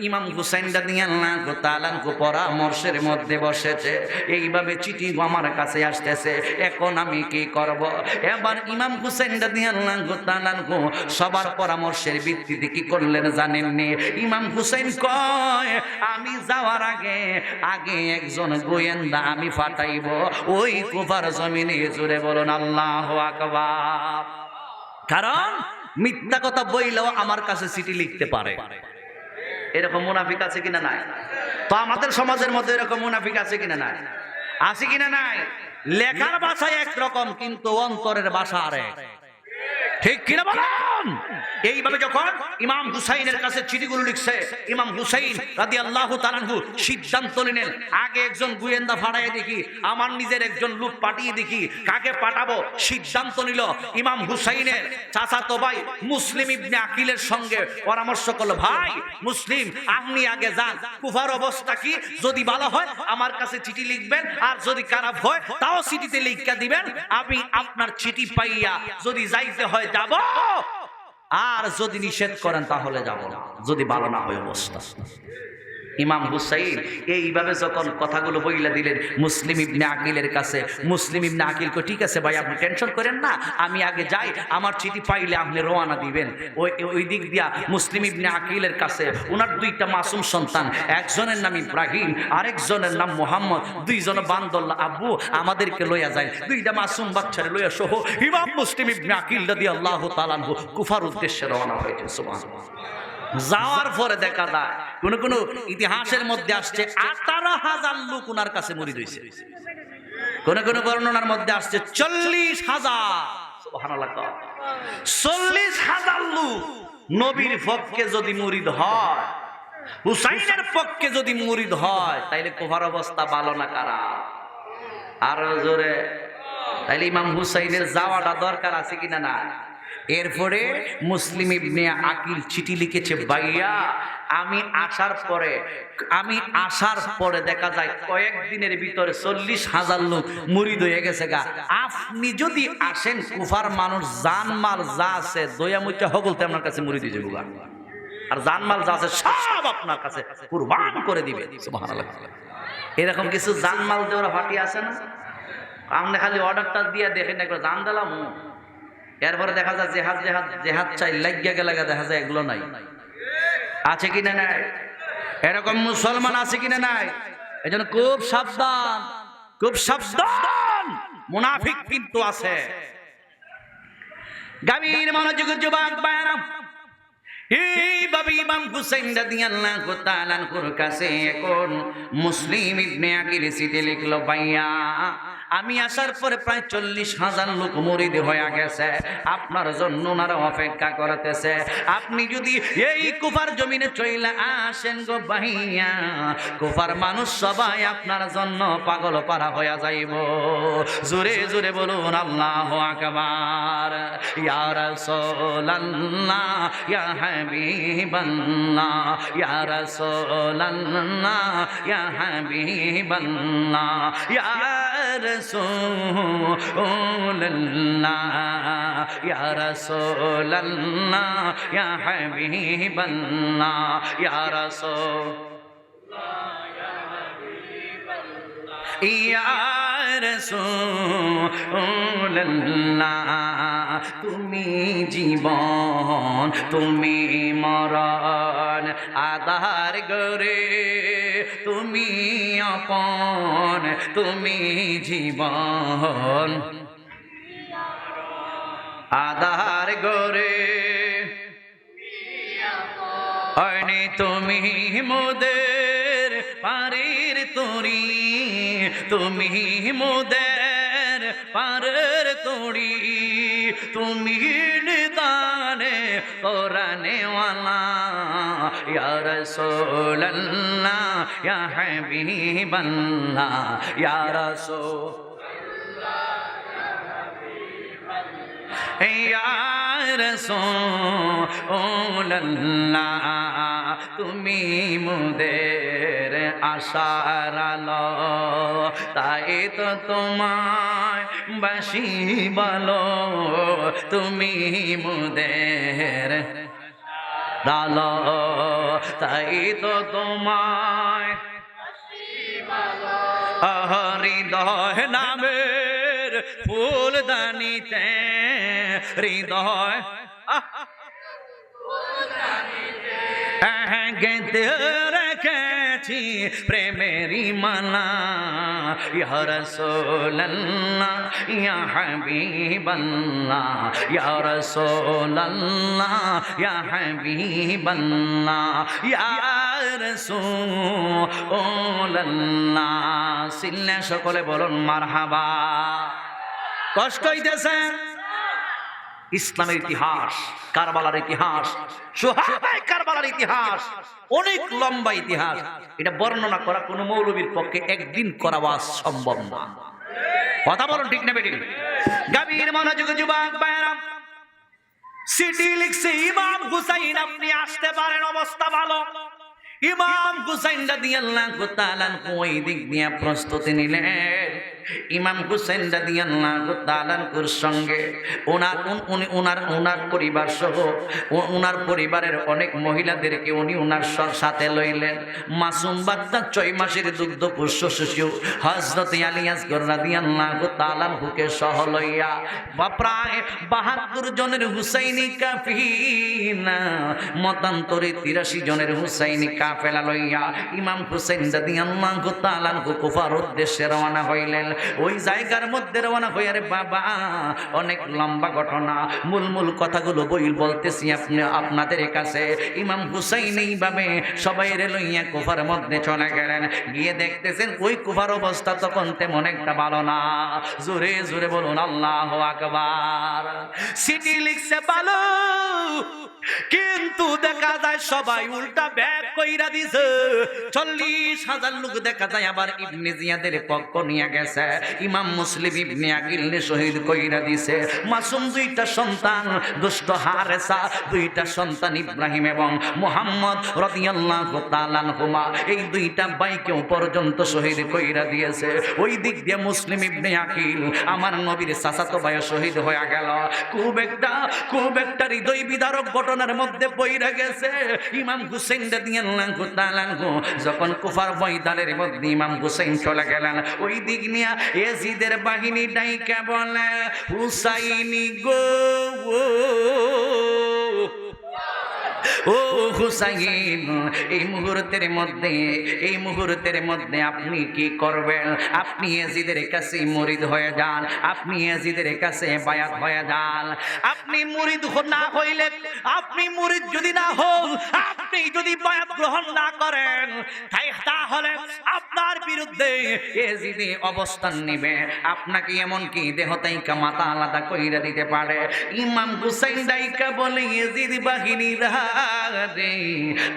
ইমাম হুসাইন রাদিয়াল্লাহু তাআলা আনহু পরামর্শের মধ্যে বসেছে, এইভাবে চিঠি আমার কাছে আসতেছে, এখন আমি কি করব? এবার ইমাম হুসাইন রাদিয়াল্লাহু তাআলা আনহু সবার পরামর্শের ভিত্তিতে কি করলেন জানেননি? ইমাম হুসাইন কয়, আমি যাওয়ার আগে একজন গোয়েন্দা আমি পাঠাইব ওই কুফার জমিনে। জোরে বলুন আল্লাহু আকবার। কারণ মিথ্যা কথা বইলেও আমার কাছে চিঠি লিখতে পারে। এরকম মুনাফিক আছে কিনা নাই? তো আমাদের সমাজের মধ্যে এরকম মুনাফিক আছে কিনা নাই? আছে কিনা নাই? লেখার ভাষা একরকম, কিন্তু অন্তরের ভাষা আরেক। ঠিক কিনা বলুন? এইভাবে যখন ইমাম হুসাইনের কাছে চিঠিগুলো লিখছে, ইমাম হুসাইন রাদিয়াল্লাহু তাআলা আনহু সিদ্ধান্ত নিলেন, আগে একজন গোয়েন্দা ফাড়াই দেখি, আমার নিজের একজন লোক পাঠিয়ে দেখি, কাকে পাঠাবো? সিদ্ধান্ত নিল ইমাম হুসাইনের চাচাতো ভাই মুসলিম ইবনে আকিলের সঙ্গে পরামর্শ করলো, ভাই মুসলিম, আপনি আগে যান, কুফার অবস্থা কি, যদি ভালো হয় আমার কাছে চিঠি লিখবেন, আর যদি খারাপ হয় তাও চিঠিতে লিখা দিবেন, আমি আপনার চিঠি পাইয়া যদি যাইতে হয় যাব, আর যদি নিষেধ করেন তাহলে যাব না, যদি ভালো না হয় অবস্থা। ইমাম হুসাইন এইভাবে যখন কথাগুলো বইলা দিলেন মুসলিম ইবনে আকিলের কাছে, মুসলিম ইবনে আকিল কো, ঠিক আছে ভাই, আপনি টেনশন করেন না, আমি আগে যাই, আমার চিঠি পাইলে আপনি রওনা দিবেন। ওই দিক দিয়া মুসলিম ইবনে আকিলের কাছে ওনার দুইটা মাসুম সন্তান, একজনের নাম ইব্রাহিম, আরেকজনের নাম মুহাম্মদ, দুইজন বান্দল্লাহ আব্বু আমাদেরকে লইয়া যায়, দুইটা মাসুম বাচ্চারে লইয়া সহ ইমাম মুসলিম ইবনে আকিল রাদিয়াল্লাহু তাআলা আনহু কুফার উদ্দেশ্যে রওনা হয়েছে। সুবহানাল্লাহ। যাওয়ার পরে দেখা যায় কোন কোন ইতিহাসের মধ্যে আসছে 18,000 লোক ওনার কাছে মুরিদ হয়েছে, কোন কোন বর্ণনার মধ্যে আসছে 40,000। সুবহানাল্লাহ। 40,000 লোক নবীর পক্ষে যদি মুরিদ হয়, হুসাইনের পক্ষে যদি মুরিদ হয়, তাইলে কুফার অবস্থা ভালো না কারা? আর জোরে, তাইলে ইমাম হুসাইনের যাওয়াটা দরকার আছে কিনা না? এরপরে মুসলিম ইবনে আকিল চিঠি লিখেছে, ভাইয়া আমি আসার পরে দেখা যায় কয়েকদিনের ভিতরে 40,000 লোক মুরিদ হয়ে গেছে গা। আপনি যদি আসেন, কুফার মানুষ জানমাল যা আছে দয়া মুচা হগলতে আপনার কাছে মুরিদ হয়ে যাবো গা, আর জানমাল যা আছে সব আপনার কাছে কুরবান করে দিবে। সুবহানাল্লাহ। এরকম কিছু জানমাল দেওয়ার ফাটি আছে না? আপনি খালি অর্ডারটা দিয়ে দেখেন, একবার জান দিলাম, এরপরে দেখা যায় জেহাদ চাই লাগিয়া গেলে দেখা যায় এগুলো নাই। আছে কিনা নাই? এরকম মুসলমান আছে কিনা নাই? এই জন্য খুব সাবধান, খুব সাবধান। মুনাফিক কিন্তু আছে। গাভীর মনোযোগ যুবক ভাইরা, এইভাবে ইমাম হুসাইন রাদিয়াল্লাহু তাআলা আনহুর কাছে এখন মুসলিম ইবনে আকিল চিঠি লিখলো, ভাইয়া আমি আসার পরে প্রায় 40,000 লোক মুরিদ হয়ে গেছে, আপনার জন্য ওনারা অপেক্ষা করতেছে। আপনি যদি এই কুফার জমিনে চইলা আসেন গো ভাইয়া, কুফার মানুষ সবাই আপনার জন্য পাগল পারা হয়ে যাইব। জোরে জোরে বলুন আল্লাহু আকবার। ইয়া রাসূলুল্লাহ, ইয়া হাবিবাল্লাহ, ইয়া রাসূলুল্লাহ, ইয়া হাবিবাল্লাহ, ইয়া রাসূলুল্লাহ, ইয়া রাসূলুল্লাহ, ইয়া হাবিবাল্লাহ, ইয়া রাসূলুল্লাহ, ইয়া রাসূলুল্লাহ, তুমি জীবন তুমি মরণ, আধার গরে তুমি আপন, তুমি জীবন আধার গরে, আইনি তুমি মোদের পারের তরি, তুমি মোদের পারের তরি, তুমি নিদানে কোরআনে ওয়ালা, ইয়া রাসূলুল্লাহ, ইয়া হাবিবাল্লাহ, ইয়া রাসূলুল্লাহ, ইয়া রাসূলুল্লাহ, তুমি মোদের আশার আলো, তাই তো তোমায় বাসি বলো, তুমি মোদের আলো, তাই তো তোমায় হৃদয় নামের ফুলদানিতে, হৃদয় গেঁথে রেখেছি প্রেমেরি মালা, ইয়া রাসূলুল্লাহ, ইয়া হাবিবাল্লাহ, ইয়া রাসূলুল্লাহ, ইয়া হাবিবাল্লাহ, ইয়া রাসূলুল্লাহ। সিল্লে সকলে বলুন মারহাবা। কষ্ট হইতেছেন? ইসলামের ইতিহাস, কারবালার ইতিহাস, সুহাবায়ে কারবালার ইতিহাস অনেক লম্বা ইতিহাস। এটা বর্ণনা করা কোনো মৌলবীর পক্ষে একদিন করা সম্ভব না। কথা বলুন ঠিক না বেঠিক? গাভীর মনোযোগ যুবক ভাইরা, চিঠি লিখছে ইমাম হুসাইন, আপনি আসতে পারেন, অবস্থা ভালো। ইমাম হুসাইন রাদিয়াল্লাহু তাআলা ওই দিক দিয়ে প্রস্তুতি নিলেন। ইমাম হুসাইন রাদিয়াল্লাহু তাআলার সঙ্গে ওনার পরিবার সহ ওনার পরিবারের অনেক মহিলাদেরকে উনি ওনার সাথে লইলেন। মাসুম বাচ্চা 6 মাসের দুগ্ধ পুষ্য শিশু হযরত আলী আসগর রাদিয়াল্লাহু তাআলা হুকে সহ লইয়া প্রায় 72 জনের হুসাইনি কাফিলা, মতান্তরে 83 জনের হুসাইনি কাফেলা লইয়া ইমাম হুসাইন রাদিয়াল্লাহু তাআলা কুফার উদ্দেশ্যে রওনা হইলেন। ওই জায়গার মধ্যে রওনা হয়ে রে বাবা অনেক লম্বা ঘটনা, মূল কথাগুলো বলতেছি আপনাদের কাছে। ইমাম হুসাইন এইভাবে সবাই লইয়া কুফার মধ্যে চলে গেলেন। গিয়ে দেখতেছেন ওই কুফার অবস্থা তখন তেমন একটা ভালো না। জোরে জোরে বলুন আল্লাহু আকবার। সিটি লিখছে ভালো, কিন্তু দেখা যায় সবাই উল্টা ব্যাগ কইরা দিছে। 40,000 লোক দেখা যায় আবার ইবনে জিয়াদের পক্ষ নিয়ে গেছে। ইমাম মুসলিম ইবনে আকিল শহীদ কইরা দিছে। মাসুম দুইটা সন্তান দুষ্ট হারেসা, দুইটা সন্তান ইব্রাহিম এবং মুহাম্মদ রাদিয়াল্লাহু তাআলা আনহুমা, এই দুইটা ভাইকেও পর্যন্ত শহীদ কইরা দিয়েছে। ওই দিক দিয়ে মুসলিম ইবনে আকিল আমার নবীর চাচাতো ভাই শহীদ হয়ে গেল। খুব একটা হৃদয় বিদারক ঘটনার মধ্যে পইরা গেছে। ইমাম হুসাইন রাদিয়াল্লাহু তাআলা আনহু যখন কুফার ময়দানের মধ্যে ইমাম হুসাইন চলে গেলেন, ওই দিক নিয়ে ইয়াজিদের বাহিনী ডাইকা বলে হুসাইনি গো ও হুসাইন, এই মুহূর্তের মধ্যে আপনি কি করবেন? আপনি ইয়াজিদের কাছে মুরিদ হয়ে যান, আপনি ইয়াজিদের কাছে বায়াত হয়ে যান। আপনি মুরিদ না হইলে, আপনি মুরিদ যদি না হন, আপনি যদি বায়াত গ্রহণ না করেন, তাহলে আপনার বিরুদ্ধে ইয়াজিদ অবস্থান নেবে, আপনাকে এমনকি দেহ থেকে মাথা আলাদা কইরা দিতে পারে। ইমাম হুসাইন ডাইকা বলে ইয়াজিদ বাহিনীরা,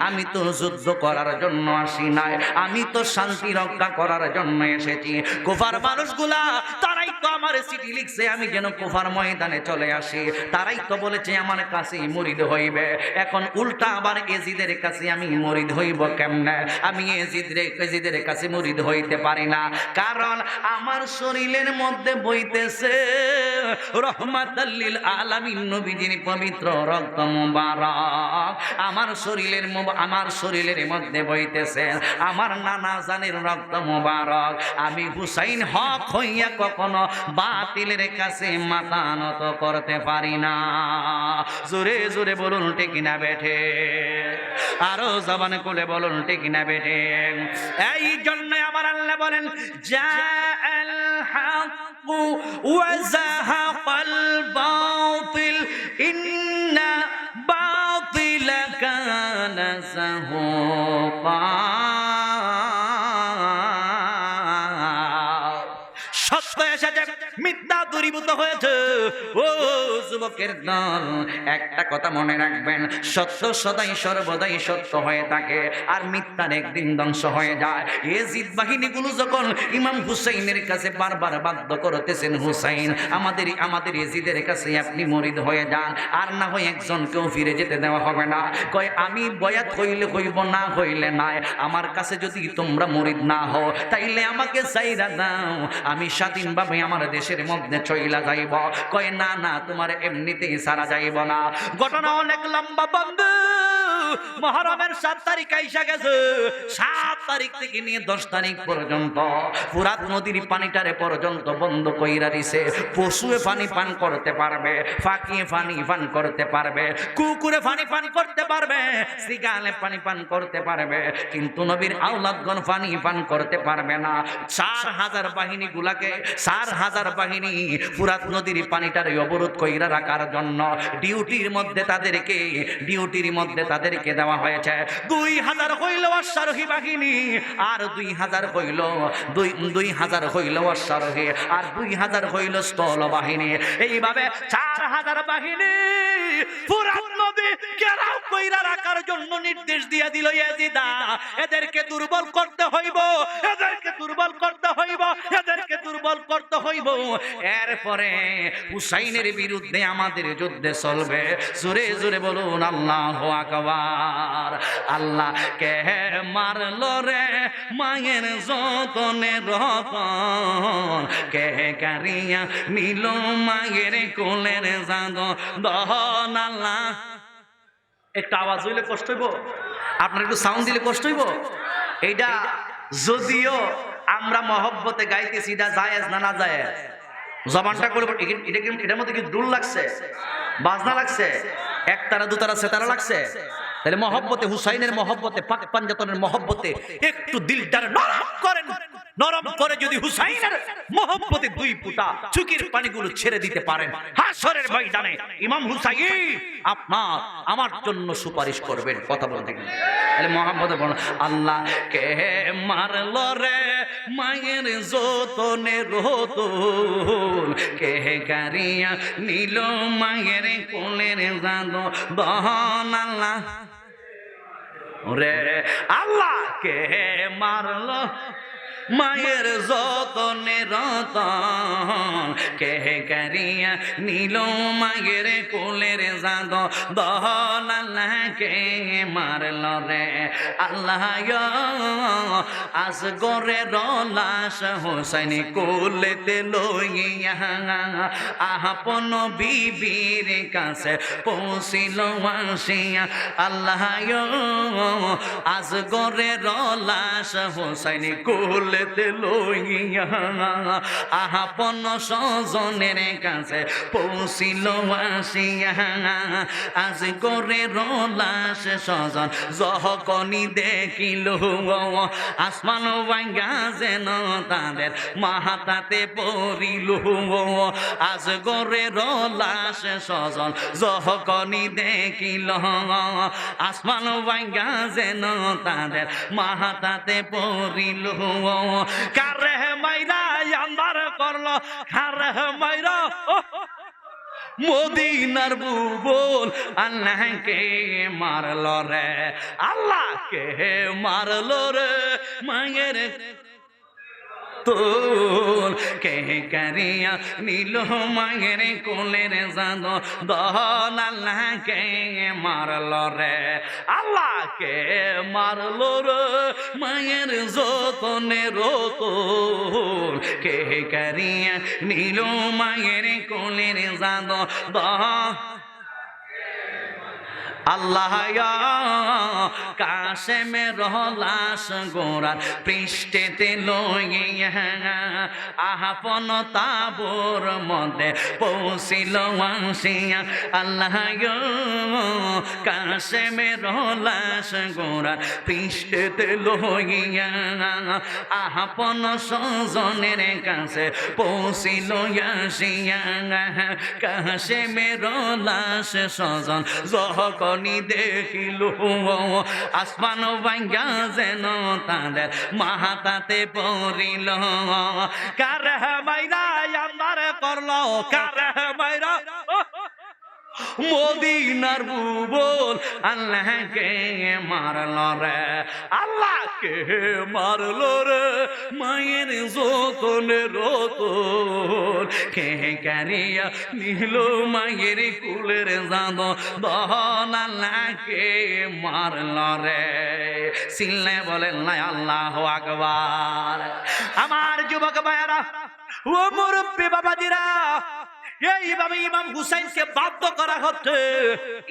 আমি তো যুদ্ধ করার জন্য আসি নাই, আমি তো শান্তি রক্ষা করার জন্য এসেছি। কুফার মানুষগুলা তারাই তো আমার চিঠি লিখছে আমি যেন কুফার ময়দানে চলে আসি, তারাই তো বলেছে আমার কাছে মুরিদ হইবে। এখন উল্টা আবার ইয়াজিদের কাছে আমি মুরিদ হইব কেমনে? আমি ইয়াজিদের কাছে মুরিদ হইতে পারি না, কারণ আমার শরীরের মধ্যে বইতেছে রহমাতাল লিল আলামিন নবীজির পবিত্র রক্ত মুবারক। আমার শরীরের মধ্যে বইতেছে আমার নানা জানের রক্ত মুবারক। আমি হুসাইন হক হইয়া কখনো বাতিলের কাছে মাথা নত করতে পারি না। জোরে জোরে বলুন ঠিক না বেঠে? আরো জবান খুলে বলুন ঠিক না বেঠে? এই জন্য আমার আল্লাহ বলেন জাআল হক ওয়া যাহাকাল বাতিল ইন্না বাতিলা কানা যাহুকা। সত্য এসেছে, মিথ্যা দূরীভূত হয়েছে। ও যুবকের দল, একটা কথা মনে রাখবেন, সত্য সদাই সর্বদাই সত্য হয়ে থাকে, আর মিথ্যার একদিন ধ্বংস হয়ে যায়। ইয়াজিদ বাহিনীগুলো যখন ইমাম হুসাইনের কাছে বারবার বাধ্য করতেছেন, হুসাইন আমাদের ইয়াজিদের কাছে আপনি মুরিদ হয়ে যান, আর না হয় একজনকেও ফিরে যেতে দেওয়া হবে না। কয় আমি বয়াত হইলে হইব, না হইলে নাই। আমার কাছে যদি তোমরা মুরিদ না হও, তাইলে আমাকে চাইরা দাও, আমি স্বাধীনভাবে আমার দেশের মধ্যে চইলা যাইব। কয় না না, তোমার এমনিতেই সারা যাইব না। ঘটনা অনেক লম্বা বন্ধু। মুহররমের 7 তারিখ আইসা গেছে। 7 তারিখ থেকে নিয়ে 10 তারিখ পর্যন্ত ফুরাত নদীর পানিটারে পর্যন্ত বন্ধ কইরা দিছে। পশুয়ে পানি পান করতে পারবে, ফাঁকিয়ে পানি পান করতে পারবে, কুকুরে পানি পান করতে পারবে, সিগালে পানি পান করতে পারবে, কিন্তু নবীর আওলাদগণ পানি পান করতে পারবে না। 4000 বাহিনী গুলাকে 4000 বাহিনী ফুরাত নদীর পানিটারে অবরোধ কইরা রাখার জন্য ডিউটির মধ্যে তাদেরকে দেওয়া হয়েছে। 2000 হইল অশ্বারোহী বাহিনী, আর 2000 হইল অশ্বারোহী, আর 2000 হইল স্থল বাহিনী। এইভাবে 4000 বাহিনী ফুরাত নদী ঘেরাও কইরা রাখার জন্য নির্দেশ দিয়ে দিল ইয়াজিদা। এদেরকে দুর্বল করতে হইব, এদেরকে দুর্বল করতে হইব, এদেরকে দুর্বল করতে হইব। এরপরে হুসাইনের বিরুদ্ধে আমাদের যুদ্ধে চলবে। জোরে জোরে বলুন আল্লাহু আকবার। আল্লাহ কে মারলো রে মায়ের যতনে রতন, কে কারিয়া নিল মায়ের কোলের জাদন। আল্লাহ একটা আওয়াজ হইলে কষ্ট হইব, আপনার একটু সাউন্ড দিলে কষ্ট হইব। এইটা যদিও আমরা মহব্বতে গাইতেছি, এটা জায়েজ না না জায়েজ? জবানটা করে এটার মধ্যে কি দুল লাগছে, বাজনা লাগছে, একতারা দুতারা সেতারা লাগছে? তাহলে মহব্বতে, হুসাইনের মহব্বতে, পাক পাঞ্জাতনের মহব্বতে একটু দিলটার নরম করেন, নরম করে যদি হুসাইনের মোহব্বতে দুই ফুটা চোখের পানিগুলো ছেড়ে দিতে পারেন, হাসরের ময়দানে ইমাম হুসাইন আপনার আমার জন্য সুপারিশ করবেন। কথা বলতে গেলে তাহলে মোহাম্মদ বলেন, আল্লাহ কে মারলো রে মায়ের যতনে রতন, কে কারিয়া নিল মায়ের কোলের জানো দহন। আল্লাহ রে আল্লাহ কে মারলো মায়ের যতনে রতন, কে কারিয়া নিল মায়ের কোলের জাদ দহন। আল্লাহ কে মারল রে আল্লাহ আজ গরে রলাস হোসেন কোলেতে লইয়া আপন বিবির কাছে পৌঁছিল আসিয়া। আল্লাহ আজ গরে রলাস হোসেন কোলে লইয়া আপন স্বজনের কাছে পৌঁছিল আসিয়া। আজ করে রলাস স্বজন যখনই দেখিল আসমান ভাঙ্গা যেন তাদের মাথাতে পড়িল। আজ করে রলাস স্বজন যখনই দেখিল আসমান ভাঙ্গা যেন তাদের মাথাতে পড়িল। কারে মাইরা আন্দার করলো, কারে মাইরা মদিনার বুবুল। আল্লাহ কে মারলো রে আল্লাহ কে মারলো রে মায়ের তোল, কে কারিয়া নিল মায়ের কোলের জাদ দহন। আল্লাহ কে মারলো রে আল্লাহ কে মারলো রে মায়ের যতনে রতন, কে কারিয়া নিল মায়ের কোলের জাদ দহন। আল্লাহ কাশেমে রহলাস গোরার পৃষ্ঠেতে লইয়া আপন তাবর মধ্যে পৌঁছিল আসিয়া। আল্লাহ কাশেমে রহলাস গোরার পৃষ্ঠেতে লইয়া আপন স্বজনের কাছে পৌঁছিল আসিয়া। কাশেমে রহলাস স্বজন যখনই দেখিল আসমান ভাঙ্গা যেন তাদের মাথাতে পড়িল। কার মাইরা আন্দার করলো, কার মাইরা মদিনার বুবুল। আল্লাহ কে মারলো রে আল্লাহ কে মারলো রে মায়ের যতনে রতন, কে কারিয়া নিল মায়ের কুলের জাদ দহন। আল্লাহ কে মারলো রে চিল্লে বলেন না আল্লাহু আকবার। আমার যুবক ভাইয়েরা ও মুরব্বি বাবাজিরা, এইভাবে ইমাম হুসাইনকে বাধ্য করা হচ্ছে।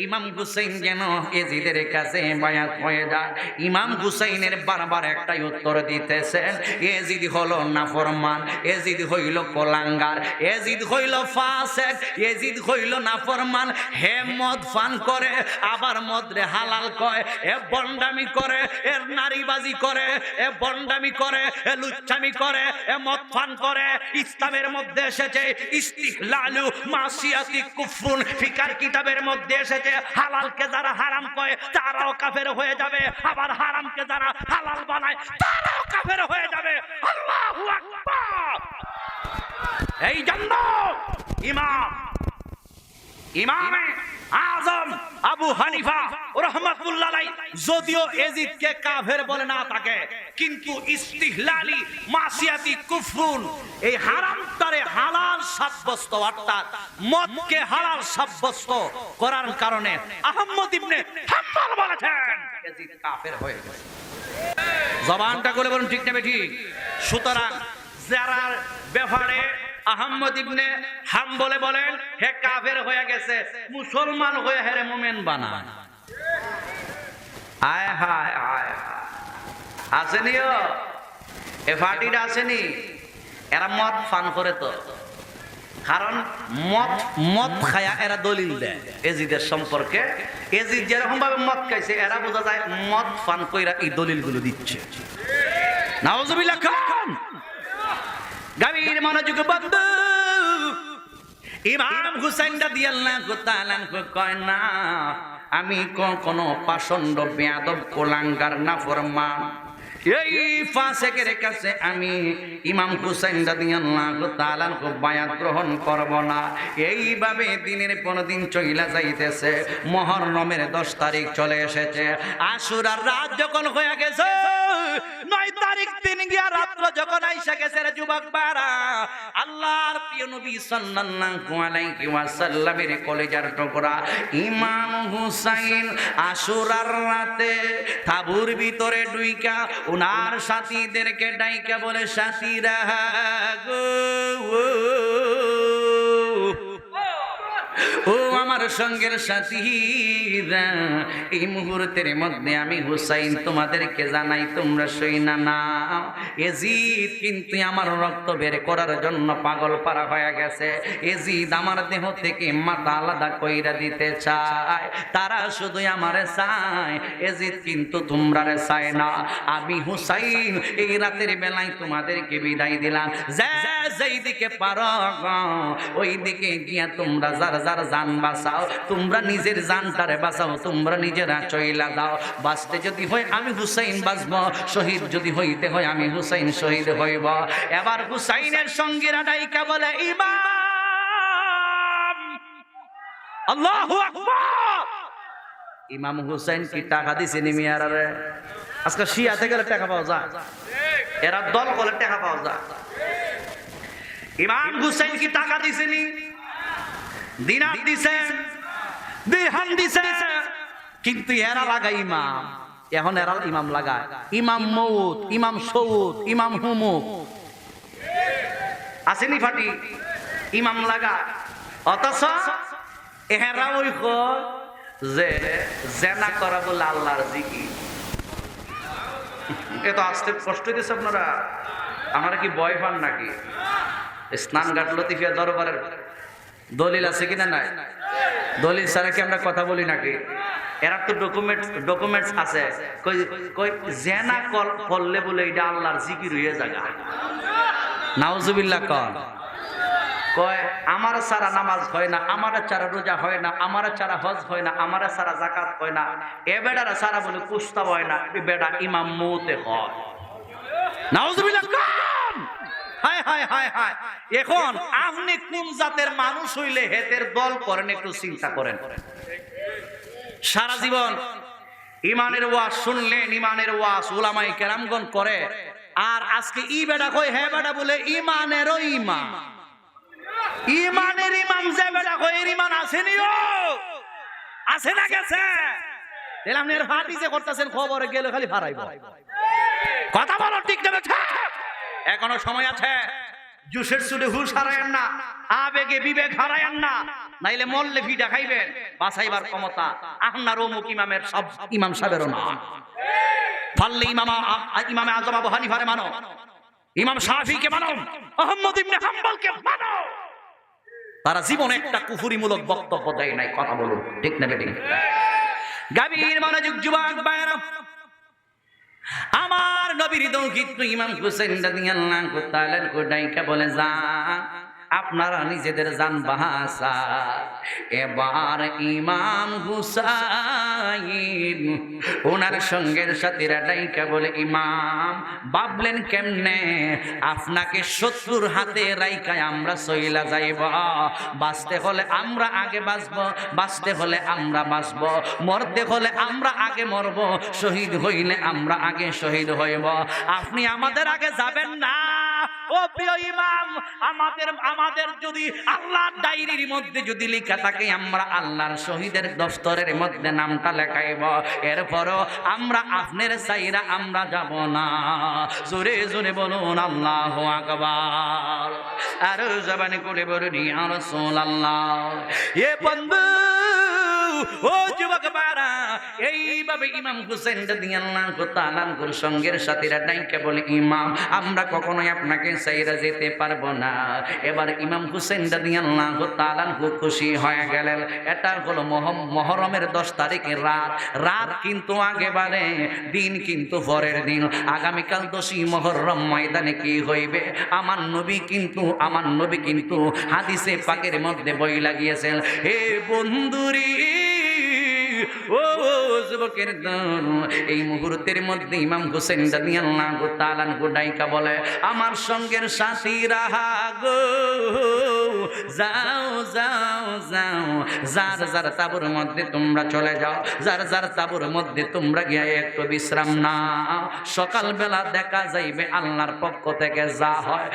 ইমাম হুসাইন যেন এজিদের কাছে বায়াত হয়ে যায়। ইমাম হুসাইনের বারবার একটাই উত্তর দিতেছেন, এজিদ হলো নাফরমান, এজিদ হইল কোলাঙ্গার, এজিদ হইল ফাসিক, এজিদ হইল নাফরমান। হে মদ পান করে আবার মদরে হালাল কয়, এ বন্ডামি করে, এ নারীবাজি করে, এ বন্ডামি করে, এ লুচ্চামি করে, এ মদ পান করে। ইসলামের মধ্যে এসেছে ইস্তিহলাল মাসিয়াতি কুফরুন, ফিকার কিতাবের মধ্যে এসেছে হালালকে যারা হারাম কয় তারাও কাফের হয়ে যাবে, আবার হারামকে যারা হালাল বানায় তারাও কাফের হয়ে যাবে। আল্লাহু আকবার। এই জন্য ইমামে আজম আবু হানিফা রাহমাতুল্লাহ আলাইহি যদিও এজিদকে কাফের বলে না থাকে, কিন্তু ইস্তিহলালি মাসিয়াতি কুফরুন, এই হারামটারে হালাল সাব্যস্ত অর্থাৎ মদকে হালাল সাব্যস্ত করার কারণে আহমদ ইবনে হাম্বল বলেছেন এজিদ কাফের হয়ে গেছে। জবানটা করে বলুন ঠিক না ঠিক? সুতরাং যারা ব্যাপারে আহমদ ইবনে হাম্বলে বলেন হে কাফের হয়ে গেছে, মুসলমান হয়ে হেরে মুমিন বানায়। আয় হায় আয় আসেনিও এ ফাটিটা আসেনি, এরা মদ পান করে তো, কারণ মদ খায়া এরা দলিল দেয় এজিদের সম্পর্কে। এজিদ যেরকম ভাবে মদ খাইছে এরা বোঝা যায় মদ পান কইরা এই দলিলগুলো দিচ্ছে। নাউজুবিল্লাহ খান মনোযোগ বন্ধু, ইমাম হুসাইন রাদিয়াল্লাহু তাআলা কয় না আমি কোনো পাষণ্ড বেয়াদব কোলাঙ্গার নাফরমান এই ফাসিকের কাছে আমি ইমাম হুসাইন রাদিয়াল্লাহু তাআলা বায়াত গ্রহণ করব না। এইভাবে দিনের পর দিন চইলা যাইতেছে। মুহররমের 10 তারিখ চলে এসেছে। আশুরার রাত যখন হয়ে গেছে, 9 তারিখ দিন গিয়া রাত্র যখন আইসা গেছে রে যুবক বারা, আল্লাহর প্রিয় নবী সাল্লাল্লাহু আলাইহি ওয়াসাল্লামের কলেজার টুকরা ইমাম হুসাইন আশুরার রাতে তাঁবুর ভিতরে ঢুইকা উনার সাথীদেরকে ডাইকা বলে, সাথীরা গো, ও আমার সঙ্গের সাথীরা, এই মুহূর্তের মধ্যে আমি হুসাইন তোমাদেরকে জানাই, তোমরা সইনা নাও। এজিদ কিন্তু আমার রক্ত বের করার জন্য পাগল পারা হয়ে গেছে। এজিদ আমার দেহ থেকে মাথা আলাদা কইরা দিতে চায়। তারা শুধু আমারে চায়, এজিদ কিন্তু তোমরারে চায় না। আমি হুসাইন এই রাতের বেলায় তোমাদেরকে বিদায় দিলাম। যেই দিকে পারো ওই দিকে গিয়া তোমরা যার যার জান বাঁচাও, তোমরা নিজের জানটারে বাঁচাও, তোমরা নিজেরা চইলা দাও। বাঁচতে যদি হয় আমি হুসাইন বাঁচব, শহীদ যদি হইতে হয় আমি হুসাইন শহীদ হইব। এবার হুসাইনের সঙ্গীরা ডাইকা বলে, ইমাম, আল্লাহু আকবার। ইমাম হুসাইন কি টাকা দিছে নি মিয়ারে? আজকে শিয়াতে গেলে টাকা পাওয়া যায়, এরা দল করে টাকা পাওয়া যায়। ইমাম হুসাইন কি টাকা দিছেনি? দিনার দিছে, দিরহাম দিছে, কিন্তু এরা লাগায় ইমাম। এখন এরা ইমাম লাগায় ইমাম মউত, ইমাম সউদ, ইমাম হুমুক, আসেনি ফাটি ইমাম লাগায়। অথচ এরা ওই কয় যে জেনা করা বলে আল্লাহর জিকির। এ তো আসতে কষ্ট দিচ্ছে আপনারা। আপনারা কি ভয় পান নাকি? স্নানঘাট লতিফিয়া দরবারের দলিল আছে কিনা? নাই। দলিল ছাড়া কি আমরা কথা বলি নাকি? এরা তো ডকুমেন্টস আছে। কই জেনা করলে বলে এটা আল্লাহর জিকির হয়ে জায়গা। নাউজুবিল্লাহ কন। কয় আমার ছাড়া নামাজ হয় না, আমার ছাড়া রোজা হয় না, আমার ছাড়া হজ হয় না, আমার ছাড়া যাকাত হয় না, এ বেড়ারা ছাড়া বলে কুস্তা হয় না, এ বেড়া ইমাম মউতে হয়। নাউজুবিল্লাহ কন। হায় হায় হায় হায়। এখন আপনি কোন জাতের মানুষ হইলে হেতের দল করেন একটু চিন্তা করেন। সারা জীবন ইমানের ওয়াজ শুনলেন, ইমানের ওয়াজ উলামায়ে কেরামগণ করে, আর আজকে ই বেটা কই হে বেটা বলে ইমানেরও ইমাম। ইমানের ইমাম যে বেটা কই এর ইমান আসেনি, ও আছে না গেছে? এলাম এর হাতি যে করতেছেন খবরে গেলে খালি ফারাইব। কথা বলো ঠিক না? এখনো সময় আছে। জুসের সুদে হুশ হারায়েন না, আবেগে বিবেক হারায়েন না, নাইলে মল্লে ভিডা খাইবেন। বাঁচাইবার ক্ষমতা আপনার অমুক ইমামের, সব ইমাম সাহেবেরও না। পারলে ইমামে আজম আবু হানিফারে মানো, ইমাম শাফিকে মানো, আহমদ ইবনে হাম্বলকে মানো। তারা জীবনে একটা কুফরিমূলক বক্তব্য দেয় নাই। কথা বলুন ঠিক না বেঠিক? গাভীর মনোযোগ যুবক ভাইরা, আমার নবীর দৌহিত্র ইমাম হুসাইন রাদিয়াল্লাহু তাআলা ডাইকা বলে, যা আপনারা নিজেদের জান বাঁচা। এবার ইমাম হুসাইন ওনার সঙ্গের সাথীরা ডাইকা বলে, ইমাম ভাবলেন কেমনে আপনাকে শত্রুর হাতে রাইকায় আমরা সইলা যাইব? বাঁচতে হলে আমরা আগে বাঁচব, বাঁচতে হলে আমরা বাঁচব, মরতে হলে আমরা আগে মরব, শহীদ হইলে আমরা আগে শহীদ হইব। আপনি আমাদের আগে যাবেন না। ও প্রিয় ইমাম, আমাদের যদি আল্লাহর ডায়েরির মধ্যে যদি লেখা থাকে আমরা আল্লাহর শহীদের দফতরের মধ্যে নামটা লেখাইব, এরপরও আমরা আপনার চাইরা আমরা যাব না। জোরে জোরে বলুন আল্লাহু আকবার। আর জবান করে বলুন ইয়া রাসূলুল্লাহ। এ বন্ধু, ও যুবক বারা, এইভাবে ইমাম হুসাইন রাদিয়াল্লাহু তাআলা আনহুর সঙ্গের সাথীরা ডাইকে বলে, ইমাম আমরা কখনোই আপনাকে ছাইরা যেতে পারবো না। এবার ইমাম হুসাইন রাদিয়াল্লাহু তাআলা আনহু খুশি হয়ে গেলেন। এটা হলো মুহররমের 10 তারিখের রাত কিন্তু আগেবারে, দিন কিন্তু পরের দিন। আগামীকাল 10ই মুহররম ময়দানে কি হইবে আমার নবী কিন্তু হাদিসে পাকের মধ্যে বই লাগিয়েছেন। হে বন্ধুরি, ও যুবকের দল, এই মুহূর্তের মধ্যে ইমাম হুসাইন রাদিয়াল্লাহু তাআলা আনহু ডাইকা বলে, আমার সঙ্গের সাথীরা গো, যাও যাও যাও, যার যার তাঁবুর মধ্যে তোমরা চলে যাও, যার যার তাঁবুর মধ্যে তোমরা গিয়ে একটু বিশ্রাম নাও। সকালবেলা দেখা যাইবে আল্লাহর পক্ষ থেকে যা হয়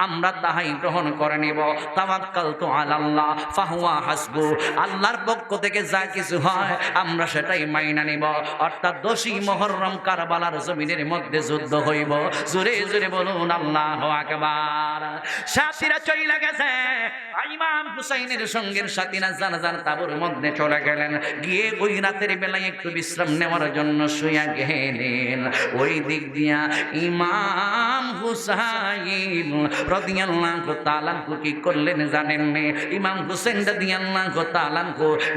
আমরা তাহাই গ্রহণ করে নিব। তাওয়াক্কালতু আলাল্লাহ ফাহুয়া হাসবু, আল্লাহর পক্ষ থেকে যা কিছু হয় আমরা সেটাই মাইনা নিব। অর্থাৎ 10ই মুহররম কারবালার জমিনের মধ্যে যুদ্ধ হইব। জোরে জোরে বলুন আল্লাহু আকবার। সাথীরা চলে গেছে, ইমাম হুসাইনের সঙ্গের সাথীরা জানাজার তাঁবুর মধ্যে চলে গেলেন। গিয়ে ওই রাতের বেলায় একটু বিশ্রাম নেওয়ার জন্য শুয়া গেলেন। ওই দিক দিয়া ইমাম হুসাইন রাদিয়াল্লাহু তাআলা কি করলেন জানেন? ইমাম হুসাইন রাদিয়াল্লাহু তাআলা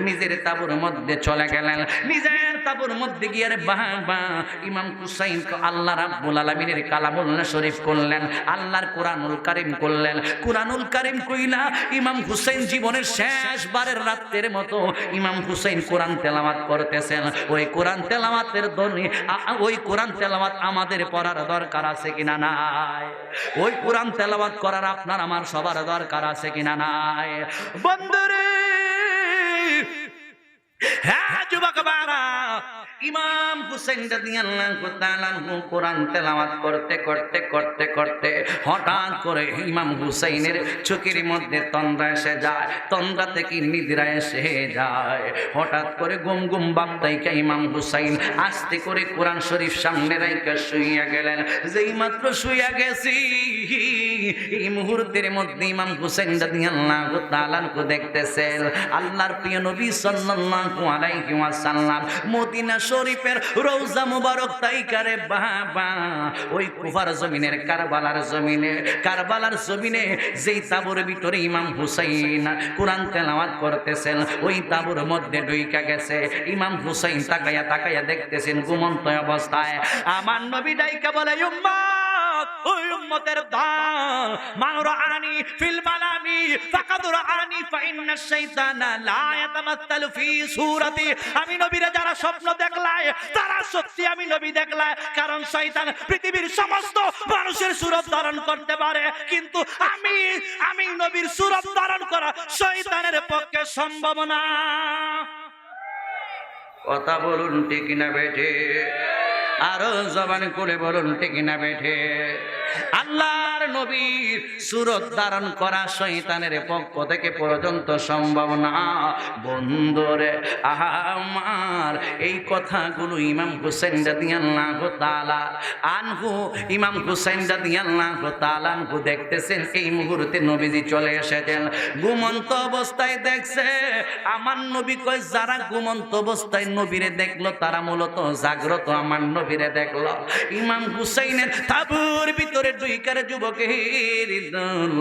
নিজের তাঁবুর মধ্যে চলে গেলেন। নিজের তাঁবুর মধ্যে গিয়ে বাবা ইমাম হুসাইন আল্লাহ রাব্বুল আলামিনের কালামুল্লাহ শরীফ করলেন, আল্লাহর কোরআনুল কারীম করলেন। কোরআনুল কারীম কইলা ইমাম হুসাইন জীবনের শেষবারের রাতের মতো ইমাম হুসাইন কোরআন তেলাওয়াত করতেছেন। ওই কোরআন তেলাওয়াতের ধ্বনি, ওই কোরআন তেলাওয়াত আমাদের পড়ার দরকার আছে কিনা নাই? ওই কোরআন তেলাওয়াত করার আপনার আমার সবার দরকার আছে কিনা নাই? বন্ধুরে, হ্যাঁ যুবক বারা, ইমাম হুসাইন রাদিয়াল্লাহু তাআলা আনহু কোরআন তেলাওয়াত করতে করতে করতে করতে হঠাৎ করে ইমাম হুসাইনের চোখের মধ্যে তন্দ্রা এসে যায়, তন্দ্রা থেকে নিদ্রা এসে যায়। হঠাৎ করে গুম গুম ভাব থেকে ইমাম হুসাইন আস্তে করে কোরআন শরীফ সামনে রেখে শুইয়া গেলেন। যেই মাত্র শুইয়া গেছি, এই মুহূর্তের মধ্যে ইমাম হুসাইন রাদিয়াল্লাহু তাআলা আনহু দেখতেছেন আল্লাহর প্রিয় নবী সাল্লাল্লাহু আলাইহি ওয়াসাল্লাম মদিনা শরীফের রওজা মুবারক তাইকারে বাবা ওই কুফার জমিনের কারবালার জমিনে যেই তাঁবুর ভিতরে ইমাম হুসাইন কোরআন তেলাওয়াত করতেছেন, ওই তাঁবুর মধ্যে ঢুইকা গেছে। ইমাম হুসাইন তাকায়া তাকায়া দেখতেছেন ঘুমন্ত অবস্থায়। আমার নবী ডাইকা বলে, উম্মত, ওই উম্মতের দল, মান রাআনি ফিল মানামি ফাকাদ রাআনি ফাইন্নাশ শাইতানা লা ইয়াতামাত্তালু ফি সূরাতি। আমি নবীরে যারা স্বপ্ন দেখলায় তারা সত্যি আমি নবী দেখলায়, কারণ শয়তান পৃথিবীর সমস্ত মানুষের সূরত ধারণ করতে পারে, কিন্তু আমি নবীর সূরত ধারণ করা শয়তানের পক্ষে সম্ভব না। কথা বলুন ঠিক না বেঠে? আরো জবান করে বলুন ঠিক না বেঠে? আল্লাহর নবীর সূরত ধারণ করা শয়তানের পক্ষ থেকে পর্যন্ত সম্ভব না। বন্ধুরে আমার, এই কথাগুলো ইমাম হুসাইন রাদিয়াল্লাহু তাআলা আনহু দেখতেছেন। এই মুহূর্তে নবীজি চলে এসেছেন, ঘুমন্ত অবস্থায় দেখছে। আমার নবী কয়, যারা ঘুমন্ত অবস্থায় নবীরে দেখলো তারা মূলত জাগ্রত আমার নবীরে দেখলো। ইমাম হুসাইনের তাঁবুর ভিতরে দুইকার যুবকের দল,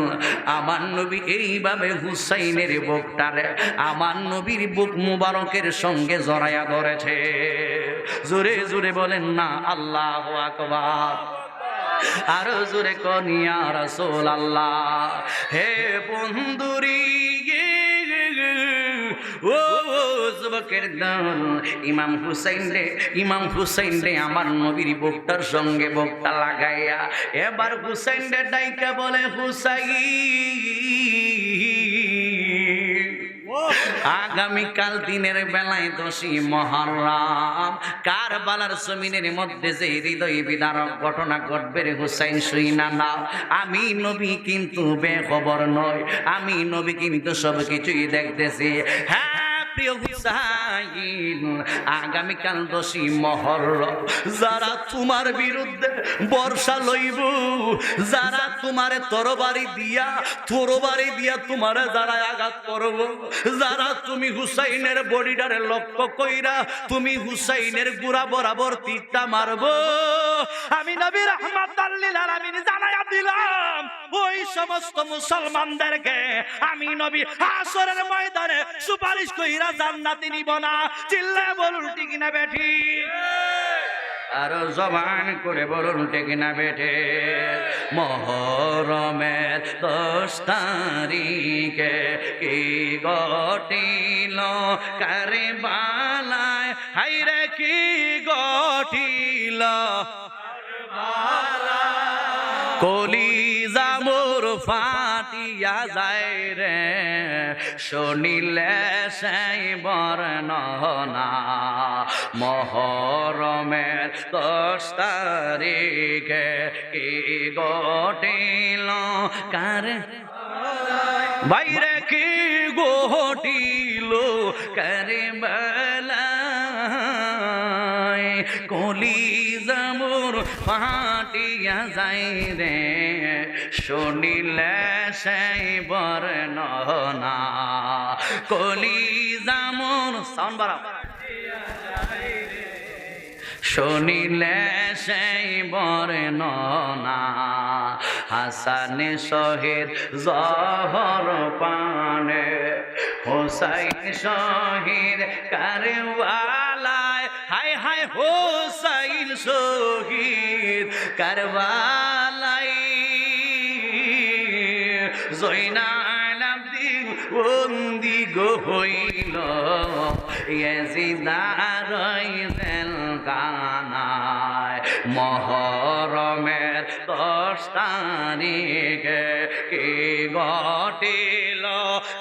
আমার নবী এইভাবে হুসাইনের বুকটারে আমার নবীর বুক মুবারকের সঙ্গে জড়ায়া ধরেছে। জোরে জোরে বলেন না আল্লাহু আকবার। আরো জোরে কোন ইয়া রাসূলুল্লাহ। হে বন্ধুরি, ও যুবকের দল, ইমাম হুসাইন রে আমার নবীর বুকটার সঙ্গে বুকটা লাগাইয়া এবার হুসাইন রে ডাইকা বলে, হুসাইন আগামীকাল দিনের বেলায় 10ই মুহররম কারবালার জমিনের মধ্যে যে হৃদয় বিদারক ঘটনা ঘটবে রে হুসাইন, শুইনা নাও। আমি নবী কিন্তু বেখবর নই, আমি নবী কিন্তু সব কিছুই দেখতেছি। হ্যাঁ প্রিয় হুসাইন, আগামীকাল 10ই মুহররম যারা তোমার বিরুদ্ধে বর্ষা লইব, যারা তোমারে তরবারি দিয়া তোমারে যারা আঘাত করব, যারা তুমি হুসাইনের বডিটারে লক্ষ্য কইরা তুমি হুসাইনের গুড়া বরাবর তীরটা মারবো, আমি নবী রাহমাতাল লিল আলামিন জানায়া দিলাম ওই সমস্ত মুসলমানদেরকে আমি নবী হাসরের ময়দানে সুপারিশ কইরা জান্নাতে নিব না। চিল্লায় বলুন ঠিক না বেঠি? আর জবান করে বলুন ঠিক না বেঠে? মুহররমের 10 তারিখে কি ঘটিল কারবালায়, হায়রে কি ঘটিল কলিজা মোর ফাটিয়া যায় রে, শুনিলে সেই বর্ণনা। মুহররমের 10 তারিখে কি ঘটিল কার বাইরে কি ঘটিল কারবালায়, কলিজা মোর ফাটিয়া যায় রে, শুনিলে সেই বর্ণনা। কলিজা মোর সাউন্ড বাড়াও, শুনিলে সেই বর্ণনা। হাসান শহীদ জহর পানে, হুসাইন শহীদ কারবালায়, হায় হায় হুসাইন শহীদ কারবালায়, জয়নাল আবদিন বন্দি গো হইল ইয়াজিদার জেলখানায়। মুহররমের 10 তারিখে কি ঘটিল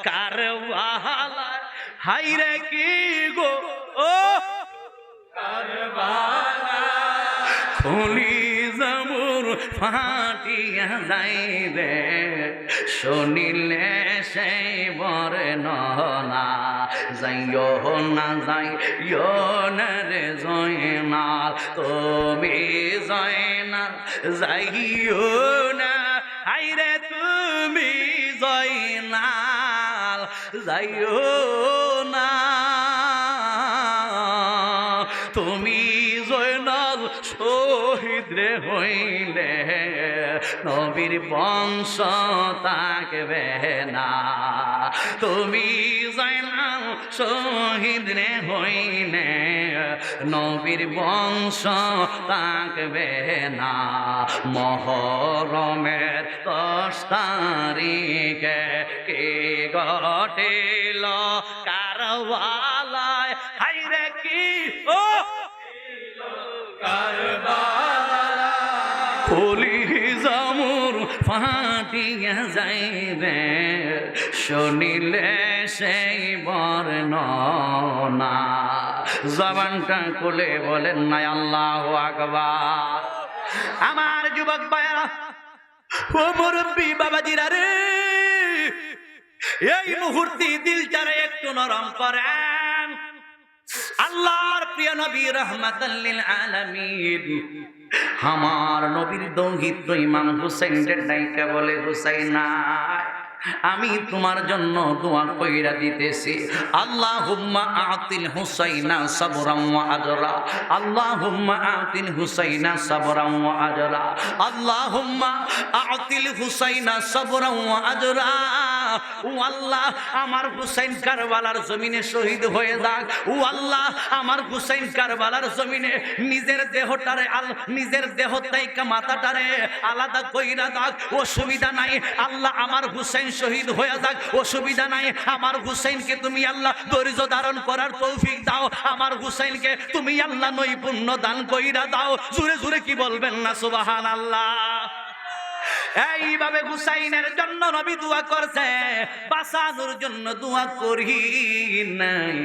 কারবালায়, হায়রে কি গো ও কারবালায়, কলিজা মোর ফাটিয়া যায় রে, শুনিলে সেই বর্ণনা। যাইও না যাইও না রে জয়নাল, তুমি জয়নাল যাইও না, হায়রে তুমি জয়নাল যাইও না, তুমি জয়নাল শহীদ রে হইলে নবীর বংশ থাকবে না। তুমি জয়নাল শহীদ রে হইলে নবীর বংশ থাকবে না। মুহররমের 10 তারিখে কি ঘটিল কারবালায়, হায়রে কি ও কারবালায়, কলিজা মোর ফাটিয়া যায় রে, শুনিলে সেই বর্ণনা। জবানটা খুলে বলেন না আল্লাহু আকবার। আমার যুবক ভাইরা, ও মুরব্বি বাবাজিরা রে, এই মুহূর্তে দিলটারে একটু নরম করেন। আল্লাহর প্রিয় নবী রাহমাতাল লিল আলামিন আমার নবীর দৌহিত্র ইমাম হুসাইনের ডাইকা বলে, হুসাইনা আমি তোমার জন্য দোয়া কইরা দিতেছি, আল্লাহুম্মা আতিল হুসাইনা সাবরাম ওয়া আজরা, আল্লাহুম্মা আতিল হুসাইনা সাবরাম ওয়া আজরা, আল্লাহুম্মা আতিল হুসাইনা সাবরাম ওয়া আজরা। ও আল্লাহ, আমার হুসাইন কারবালার জমিনে শহীদ হয়ে যাক। ও আল্লাহ, আমার হুসাইন কারবালার জমিনে নিজের দেহটারে নিজের দেহ থেকে মাথাটারে আলাদা কইরা দাও, অসুবিধা নাই। আল্লাহ, আমার হুসাইন শহীদ হয়ে যাক, অসুবিধা নাই। আমার হুসাইনকে তুমি আল্লাহ ধৈর্য ধারণ করার তৌফিক দাও। আমার হুসাইনকে তুমি আল্লাহ নৈপুণ্য দান কইরা দাও। জোরে জোরে কি বলবেন না সুবহানাল্লাহ? এইভাবে হুসাইনের জন্য নবী দোয়া করছে, বাঁচানোর জন্য দোয়া করি নাই,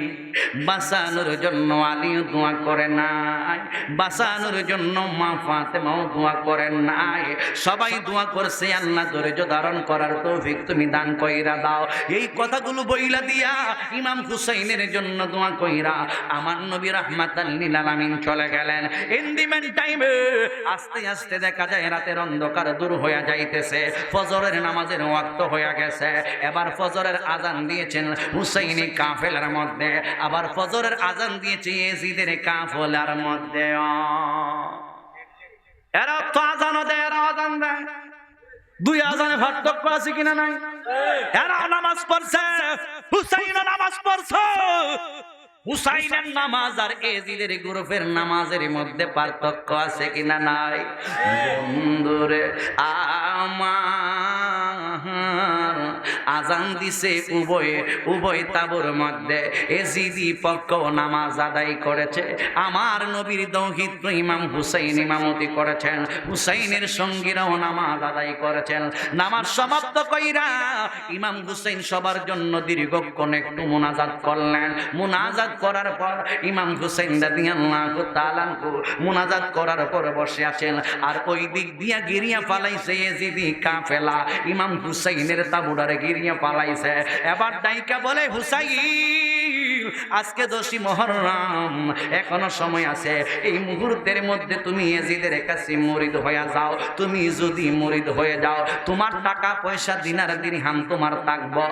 বাঁচানোর জন্য আলীও দোয়া করে নাই, বাঁচানোর জন্য মা ফাতেমাও দোয়া করেন নাই। সবাই দোয়া করছে আল্লাহ ধৈর্য ধারণ করার তৌফিক তুমি দান কইরা দাও। এই কথাগুলো বইলা দিয়া ইমাম হুসাইনের জন্য দোয়া কইরা আমার নবী রাহমাতাল লিল আলামিন চলে গেলেন। ইন দি মেন টাইমে আস্তে আস্তে দেখা যায় রাতের অন্ধকার দূর হয়ে যাইতেছে, ফজরের নামাজের ওয়াক্ত হয়ে গেছে। এবার ফজরের আজান দিয়েছেন হুসাইনি কাফেলার মধ্যে, আবার ফজরের আজান দিয়েছে ইয়াজিদের কাফেলার মধ্যে। এরা তো আজানও দেয়, এরা আজান দেয়, দুই আজানে পার্থক্য আছে কিনা নাই? এরা নামাজ পড়ছে, হুসাইনও নামাজ পড়ছে। হুসাইনের নামাজ আর এজিদের গ্রুপের নামাজের মধ্যে পার্থক্য আছে কিনা নাই? বন্ধুরে আমার আজান দিছে উভয় তাবুর মধ্যে এজিদি পক্ষ নামাজ আদায় করেছে, আমার নবীর দৌহিত্র ইমাম হুসাইন ইমামতি করেছেন, হুসাইনের সঙ্গীরাও নামাজ আদায় করেছেন। নামাজ সমাপ্ত কইরা ইমাম হুসাইন সবার জন্য দীর্ঘক্ষণ একটু মুনাজাত করলেন। মুনাজাত করার পর ইমাম হুসাইন রাদিয়াল্লাহু তাআলা মুনাজাত করার পর বসে আছেন, আর ওই দিক দিয়া গিরিয়া পালাইছে এজিদি কাফেলা, ইমাম হুসাইনের তাবুড়ারে গিরিয়া পালাইছে। এবার ডাইকা বলে, হুসাইন আজকে 10ই মুহররম, এখনো সময় আছে, এই মুহূর্তের মধ্যে তুমি এজিদের কাছে মুরিদ হয়ে যাও। তুমি যদি মুরিদ হয়ে যাও, তোমার টাকা পয়সা দিনার দিরহাম তোমার থাকবো,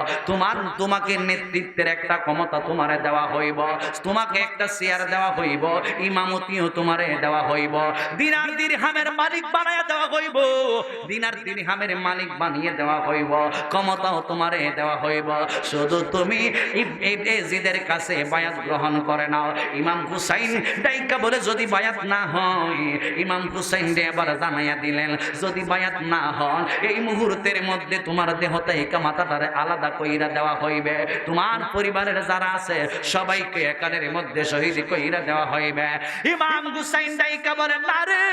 তোমাকে নেতৃত্বের একটা ক্ষমতা তোমারে দেওয়া হইব, তোমাকে একটা চেয়ার দেওয়া হইব, ইমামতিও তোমারে দেওয়া হইব, দিনার দিরহামের মালিক বানায়া দেওয়া হইব, দিনার দিরহামের মালিক বানিয়ে দেওয়া হইব, ক্ষমতাও তোমারে দেওয়া হইব। শুধু তুমি এজিদের কাছে বায়াত গ্রহণ করে নাও। ইমাম হুসাইন ডাইকা বলে, যদি বায়াত না হয়, ইমাম হুসাইন এবার জানাইয়া দিলেন, যদি বায়াত না হন এই মুহূর্তের মধ্যে তোমার দেহ থেকে মাথাটারে আলাদা কইরা দেওয়া হইবে, তোমার পরিবারের যারা আছে সবাইকে একালের মধ্যে শহীদ কইরা দেওয়া হইবে। ইমাম হুসাইন ডাইকা বলে, না রে,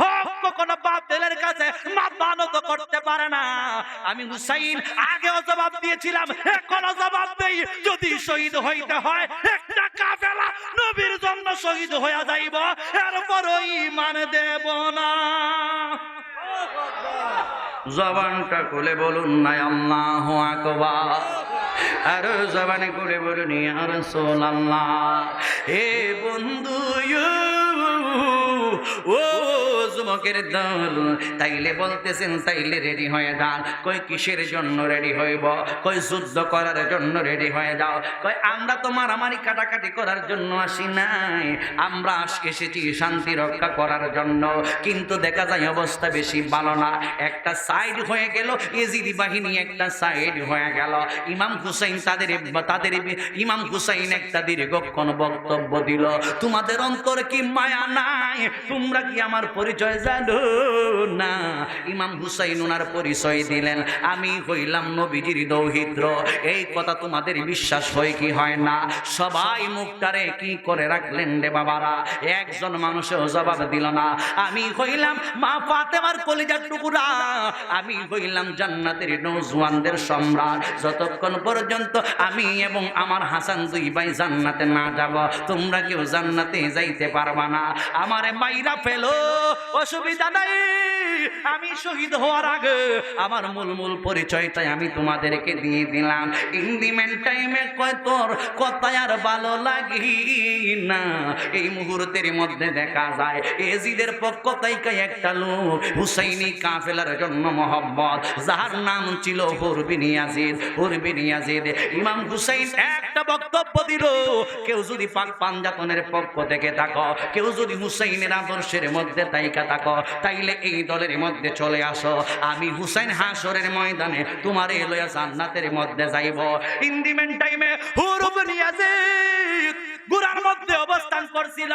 হক কখনো বাতিলের কাছে মাথা নত করতে পারে না। আমি হুসাইন আগেও জবাব দিয়েছিলাম, এখনো জবাব দেই, যদি শহীদ হইতে হয় একটা কাফেলা নবীর জন্য শহীদ হয়ে যাইব, এরপরও ঈমান দেব না। জবানটা খুলে বলুন না আল্লাহু আকবার, আর জবানে খুলে বলুন ইয়া রাসূলুল্লাহ। হে বন্ধু, ও যুবকের দল, তাইলে বলতেছেন তাইলে রেডি হয়ে যান। কই কিসের জন্য রেডি হইব? কই যুদ্ধ করার জন্য রেডি হয়ে যাও। কই আমরা তো মারামারি কাটাকাটি করার জন্য আসি নাই, আমরা এসেছি শান্তি রক্ষা করার জন্য। কিন্তু দেখা যায় অবস্থা বেশি ভালো না, একটা সাইড হয়ে গেল এজিদি বাহিনী, একটা সাইড হয়ে গেল। ইমাম হুসাইন তাদের ইমাম হুসাইন একটা দীর্ঘক্ষণ বক্তব্য দিল, তোমাদের অন্তরে কি মায়া নাই? তোমরা কি আমার পরিচয় জানো না? ইমাম হুসাইন ওনার পরিচয় দিলেন, আমি হইলাম নবীজির দৌহিত্র। এই কথা তোমাদের বিশ্বাস হয় কি হয় না? সবাই মুখটারে কি করে রাখলেন রে বাবারা, একজন মানুষও জবাব দিল না। আমি হইলাম মা ফাতেমার কলিজার টুকরা, আমি হইলাম জান্নাতের নওজওয়ানদের সম্রাট। যতক্ষণ পর্যন্ত আমি এবং আমার হাসান দুই ভাই জান্নাতে না যাব, তোমরা কেউ জান্নাতে যাইতে পারবা না। আমারে মাইরা ফেলো, অসুবিধা নাই, আমি শহীদ হওয়ার আগে আমার মূল পরিচয়টাই আমি তোমাদেরকে দিয়ে দিলাম। ইন দি মেন টাইমে কয় তোর কথা আর ভালো লাগি না। এই মুহূর্তের মধ্যে দেখা যায় এজিদের পক্ষ থেকে একটা লোক হুসাইনি কাফেলার জন্য মোহাম্মদ, যার নাম ছিল হুরবিন ইয়াজিদ। ইমাম হুসাইন একটা বক্তব্য দিল, কেউ যদি পাক পাঞ্জাতনের পক্ষ থেকে থাকো, কেউ যদি হুসাইনের আদর্শের মধ্যে তাইকা থাকো, তাইলে এই দলের মধ্যে চলে আসো। আমি হুসাইন হাসরের ময়দানে তোমারে লইয়া জান্নাতের মধ্যে যাইব। ইন দি মেন টাইমে হুরবিন ইয়াজিদ গুরার মধ্যে অবস্থান করছিল।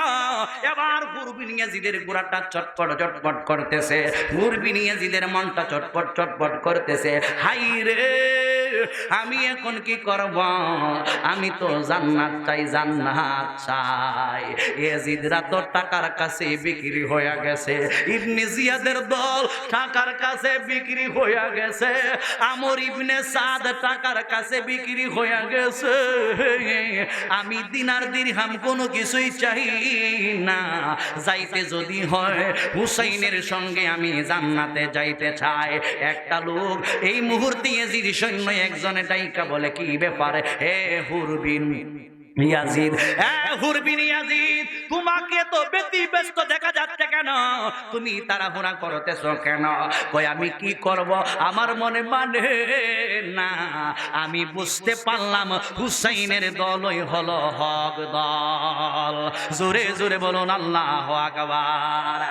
এবার হুরবিন ইয়াজিদের গুরাটা চটপট করতেছে, হুরবিন ইয়াজিদের মনটা চটপট করতেছে। হাই রে, আমি এখন কি করব? আমি তো জান্নাত চাই, জান্নাত চাই। ইয়াজিদরা তো টাকার কাছে বিক্রি হয়ে গেছে, ইবনে জিয়াদের দল টাকার কাছে বিক্রি হয়ে গেছে, আমর ইবনে সাদ টাকার কাছে বিক্রি হয়ে গেছে। আমি দিনার দিরহাম কোনো কিছুই চাই না, যাইতে যদি হয় হুসাইনের সঙ্গে আমি জান্নাতে যাইতে চাই। একটা লোক এই মুহূর্তে ইয়াজিদ সৈন্য একজনে ডাইকা বলে, কি ব্যাপারে হে হুরবিন ইয়াজিদ, হুরবিন ইয়াজিদ, তোমাকে তো ব্যতিব্যস্ত দেখা যাচ্ছে কেন? তুমি তাড়াহুড়া করতেছো কেন? কই আমি কি করব, আমার মনে মানে না। আমি বুঝতে পারলাম হুসাইনের দলই হলো হক দল। জোরে জোরে বলুন আল্লাহু আকবার।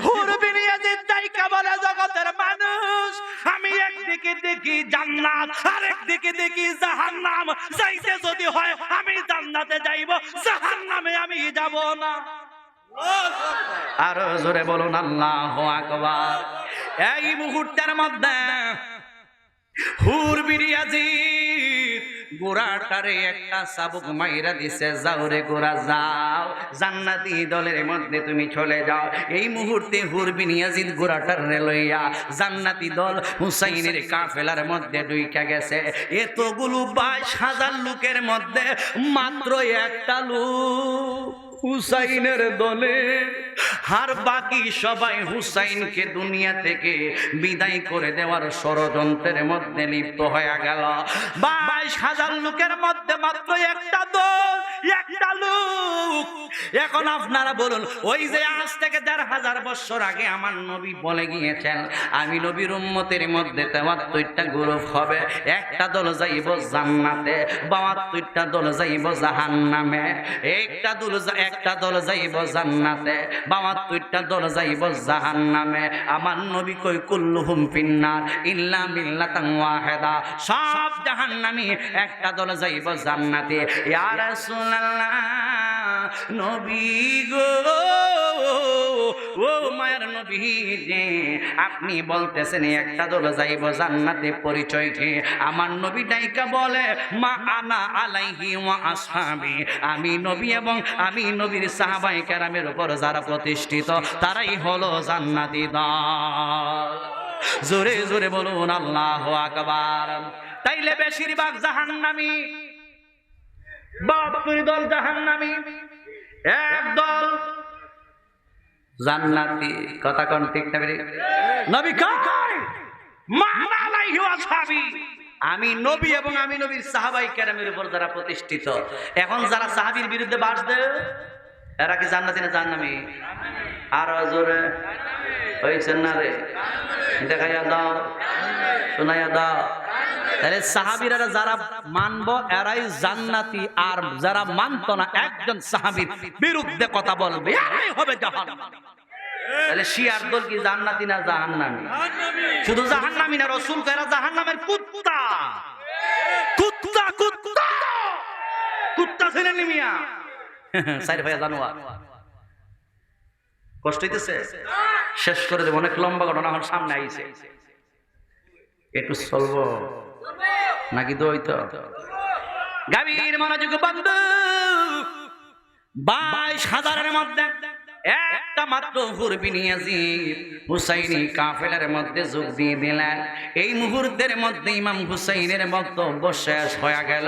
হুরবিন ইয়াজিদ ডাইকা বলে, জগতের মানুষ, আমি একদিকে দেখি জান্নাত, আরেকদিকে দেখি জাহান্নাম। যাইতে যদি হয় আমি জান্নাতে যাইব, জাহান্নামে আমি যাব না। আরো জোরে বলুন আল্লাহু আকবার। এই মুহূর্তের মধ্যে হুরবিন ইয়াজিদ গোরাটারে একটা চাবুক মাইরা দিছে, যাও রে গোরা যাও, জান্নাতি দলের মধ্যে তুমি চলে যাও। এই মুহূর্তে হুরবিন ইয়াজিদ গোরাটারে লইয়া জান্নাতি দল হুসাইনের কাফেলার মধ্যে ঢুইকা গেছে। এতগুলো 22,000 লোকের মধ্যে মাত্র একটা লোক হুসাইনের দলে, আর বাকি সবাই হুসাইনকে দুনিয়া থেকে বিদায় করে দেওয়ার ষড়যন্ত্রের মধ্যে লিপ্ত হয়ে গেল। 22,000 লোকের মধ্যে মাত্র একটা দল, একটা লোক। এখন আপনারা বলুন, ওই যে আজ থেকে 1,500 বছর আগে আমার নবী বলে গিয়েছেন, আমি নবীর উম্মতের মধ্যে 73টা গ্রুপ হবে, একটা দল যাইব জান্নাতে, 72টা দল যাইব জাহান্নামে। একটা দল যাইব জান্নাতে, 72টা দল যাইব জাহান্নামে। আমার নবী কই কুল্লুহুম ফিন্নার ইল্লা মিল্লাতান ওয়াহিদা, সব জাহান্নামী, একটা দল যাইব জান্নাতে। ইয়া রাসূলুল্লাহ, নবী গো, ও মায়ের নবী যে আপনি বলতেছেন একটা দল যাইব জান্নাতে, পরিচয় কি? আমার নবী ডাইকা বলে, মা আনা আলাইহি ওয়া আসহাবি, আমি নবী এবং আমি নবীর সাহাবায়ে কেরামের উপর যারা প্রতিষ্ঠিত তারাই হলো জান্নাতি দল। জোরে জোরে বলুন আল্লাহু আকবার। তাইলে বেশিরভাগ জাহান্নামী, 72 দল জাহান্নামী, এক দল জান্নাতি। কথা কোন ঠিক না? নবী কয় মান আলাইহি ওয়া আসহাবি, আমি নবী এবং আমি নবীর সাহাবায়ে কেরামের উপর যারা প্রতিষ্ঠিত। এখন যারা সাহাবীর বিরুদ্ধে বাস দেয় এরা কি জান্নাতি না জাহান্নামী? আর জোরে হইছেন না রে? দেখাইয়া দাও, শোনাইয়া দাও। তাহলে সাহাবীরা যারা মানবো এরাই জান্নাতি, আর যারা মানতো না একজন সাহাবীর বিরুদ্ধে কথা বলবে এরাই হবে জাহান্নামী। তাহলে শিয়ার দল কি জান্নাতি না জাহান্নামী? শুধু জাহান্নামী না, রাসূল কয় এরা জাহান্নামের কুত্তা। কুত্তা কুত্তা কুত্তা ছিলেন মিয়া, সাইড ভাইয়া জানোয়ার। কষ্ট হইতেছে, শেষ করে দেব, অনেক লম্বা ঘটনা আমার সামনে আইছে, একটু চলবো নাকি তো হইতো? গাভীর মনোযোগ বন্ধু, 22,000-এর মধ্যে একটা মাত্র হুরবিন ইয়াজিদ হুসাইনি কাফেলার মধ্যে যোগ দিয়ে দিলেন। এই মুহূর্তের মধ্যে ইমাম হুসাইনের বক্তব্য শেষ হয়ে গেল।